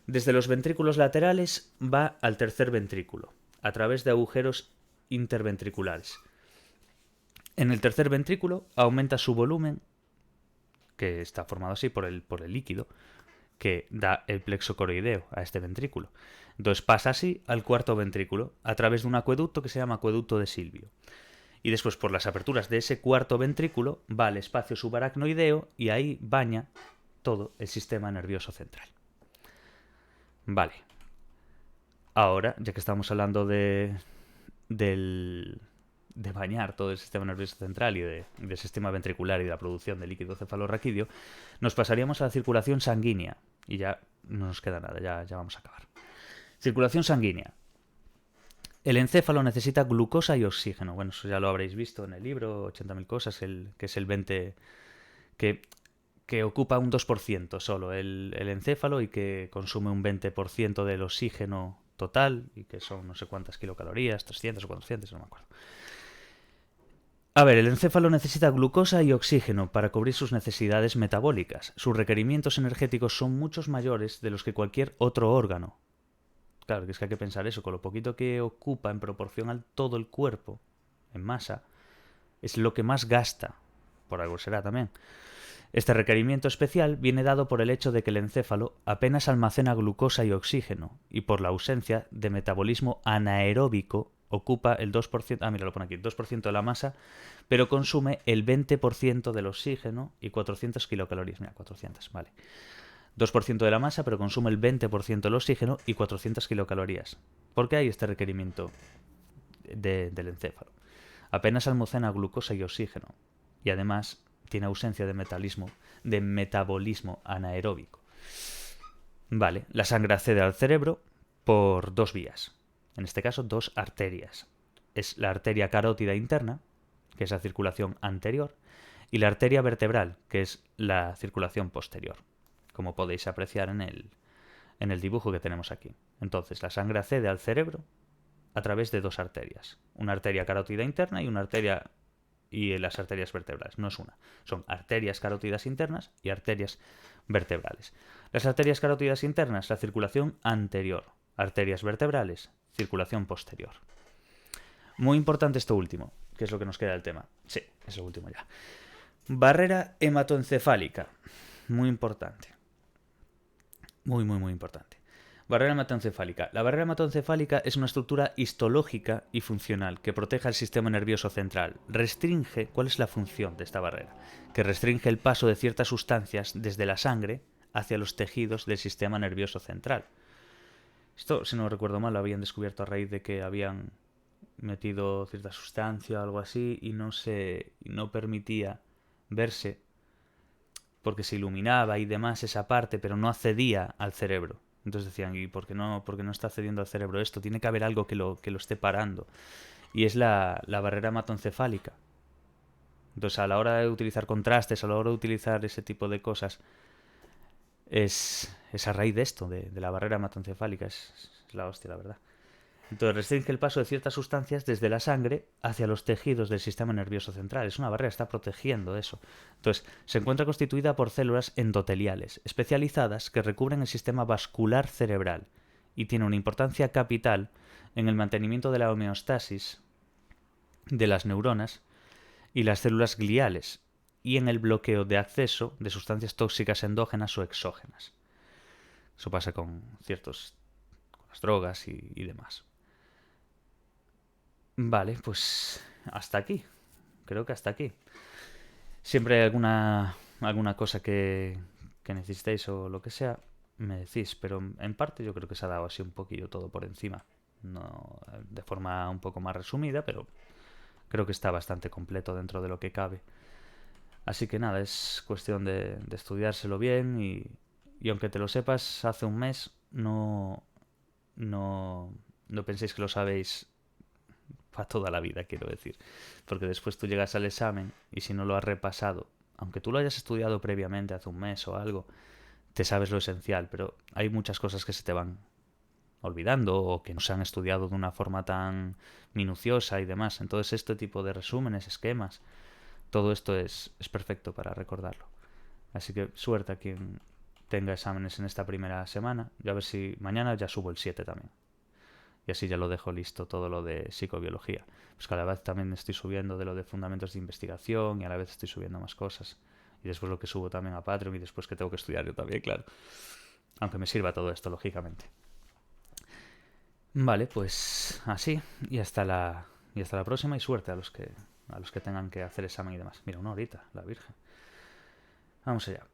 Desde los ventrículos laterales va al tercer ventrículo, a través de agujeros interventriculares. En el tercer ventrículo aumenta su volumen, que está formado así por el líquido, que da el plexo coroideo a este ventrículo. Entonces pasa así al cuarto ventrículo, a través de un acueducto que se llama acueducto de Silvio. Y después, por las aperturas de ese cuarto ventrículo, va al espacio subaracnoideo y ahí baña todo el sistema nervioso central. Vale. Ahora, ya que estamos hablando de bañar todo el sistema nervioso central y del sistema ventricular y de la producción de líquido cefalorraquídeo, nos pasaríamos a la circulación sanguínea. Y ya no nos queda nada, ya vamos a acabar. Circulación sanguínea. El encéfalo necesita glucosa y oxígeno. Bueno, eso ya lo habréis visto en el libro, 80.000 cosas, que es el 20... que ocupa un 2% solo el encéfalo y que consume un 20% del oxígeno total y que son no sé cuántas kilocalorías, 300 o 400, no me acuerdo. A ver, el encéfalo necesita glucosa y oxígeno para cubrir sus necesidades metabólicas. Sus requerimientos energéticos son muchos mayores de los que cualquier otro órgano. Claro, que es que hay que pensar eso, con lo poquito que ocupa en proporción a todo el cuerpo, en masa, es lo que más gasta. Por algo será también. Este requerimiento especial viene dado por el hecho de que el encéfalo apenas almacena glucosa y oxígeno, y por la ausencia de metabolismo anaeróbico ocupa el 2%, mira, lo pone aquí, 2% de la masa, pero consume el 20% del oxígeno y 400 kilocalorías. Mira, 400, vale. 2% de la masa, pero consume el 20% del oxígeno y 400 kilocalorías. ¿Por qué hay este requerimiento del encéfalo? Apenas almacena glucosa y oxígeno, y además tiene ausencia de metabolismo anaeróbico. Vale, la sangre accede al cerebro por dos vías. En este caso, dos arterias. Es la arteria carótida interna, que es la circulación anterior, y la arteria vertebral, que es la circulación posterior, como podéis apreciar en el dibujo que tenemos aquí. Entonces, la sangre accede al cerebro a través de dos arterias. Una arteria carótida interna y las arterias vertebrales. No es una. Son arterias carótidas internas y arterias vertebrales. Las arterias carótidas internas, la circulación anterior. Arterias vertebrales, circulación posterior. Muy importante esto último, que es lo que nos queda del tema. Sí, es lo último ya. Barrera hematoencefálica. Muy importante. Muy, muy, muy importante. Barrera hematoencefálica. La barrera hematoencefálica es una estructura histológica y funcional que protege al sistema nervioso central. Restringe, ¿cuál es la función de esta barrera? Que restringe el paso de ciertas sustancias desde la sangre hacia los tejidos del sistema nervioso central. Esto, si no recuerdo mal, lo habían descubierto a raíz de que habían metido cierta sustancia o algo así y no permitía verse porque se iluminaba y demás esa parte, pero no accedía al cerebro. Entonces decían, ¿y por qué no está accediendo al cerebro esto? Tiene que haber algo que lo esté parando. Y es la barrera hematoencefálica. Entonces, a la hora de utilizar contrastes, a la hora de utilizar ese tipo de cosas, es a raíz de esto, de la barrera hematoencefálica. Es la hostia, la verdad. Entonces restringe el paso de ciertas sustancias desde la sangre hacia los tejidos del sistema nervioso central. Es una barrera, está protegiendo eso. Entonces, se encuentra constituida por células endoteliales especializadas que recubren el sistema vascular cerebral y tiene una importancia capital en el mantenimiento de la homeostasis de las neuronas y las células gliales y en el bloqueo de acceso de sustancias tóxicas endógenas o exógenas. Eso pasa con con las drogas y demás. Vale, pues hasta aquí. Creo que hasta aquí. Siempre hay alguna cosa que necesitéis o lo que sea, me decís, pero en parte yo creo que se ha dado así un poquillo todo por encima. No, de forma un poco más resumida, pero creo que está bastante completo dentro de lo que cabe. Así que nada, es cuestión de estudiárselo bien y aunque te lo sepas hace un mes, no, no penséis que lo sabéis para toda la vida, quiero decir. Porque después tú llegas al examen y si no lo has repasado, aunque tú lo hayas estudiado previamente hace un mes o algo, te sabes lo esencial, pero hay muchas cosas que se te van olvidando o que no se han estudiado de una forma tan minuciosa y demás. Entonces este tipo de resúmenes, esquemas, todo esto es perfecto para recordarlo. Así que suerte a quien tenga exámenes en esta primera semana. Y a ver si mañana ya subo el 7 también. Y así ya lo dejo listo todo lo de psicobiología. Pues que a la vez también estoy subiendo de lo de fundamentos de investigación y a la vez estoy subiendo más cosas. Y después lo que subo también a Patreon y después que tengo que estudiar yo también, claro. Aunque me sirva todo esto, lógicamente. Vale, pues así. Y hasta la próxima y suerte a los que tengan que hacer examen y demás. Mira, una horita, la Virgen. Vamos allá.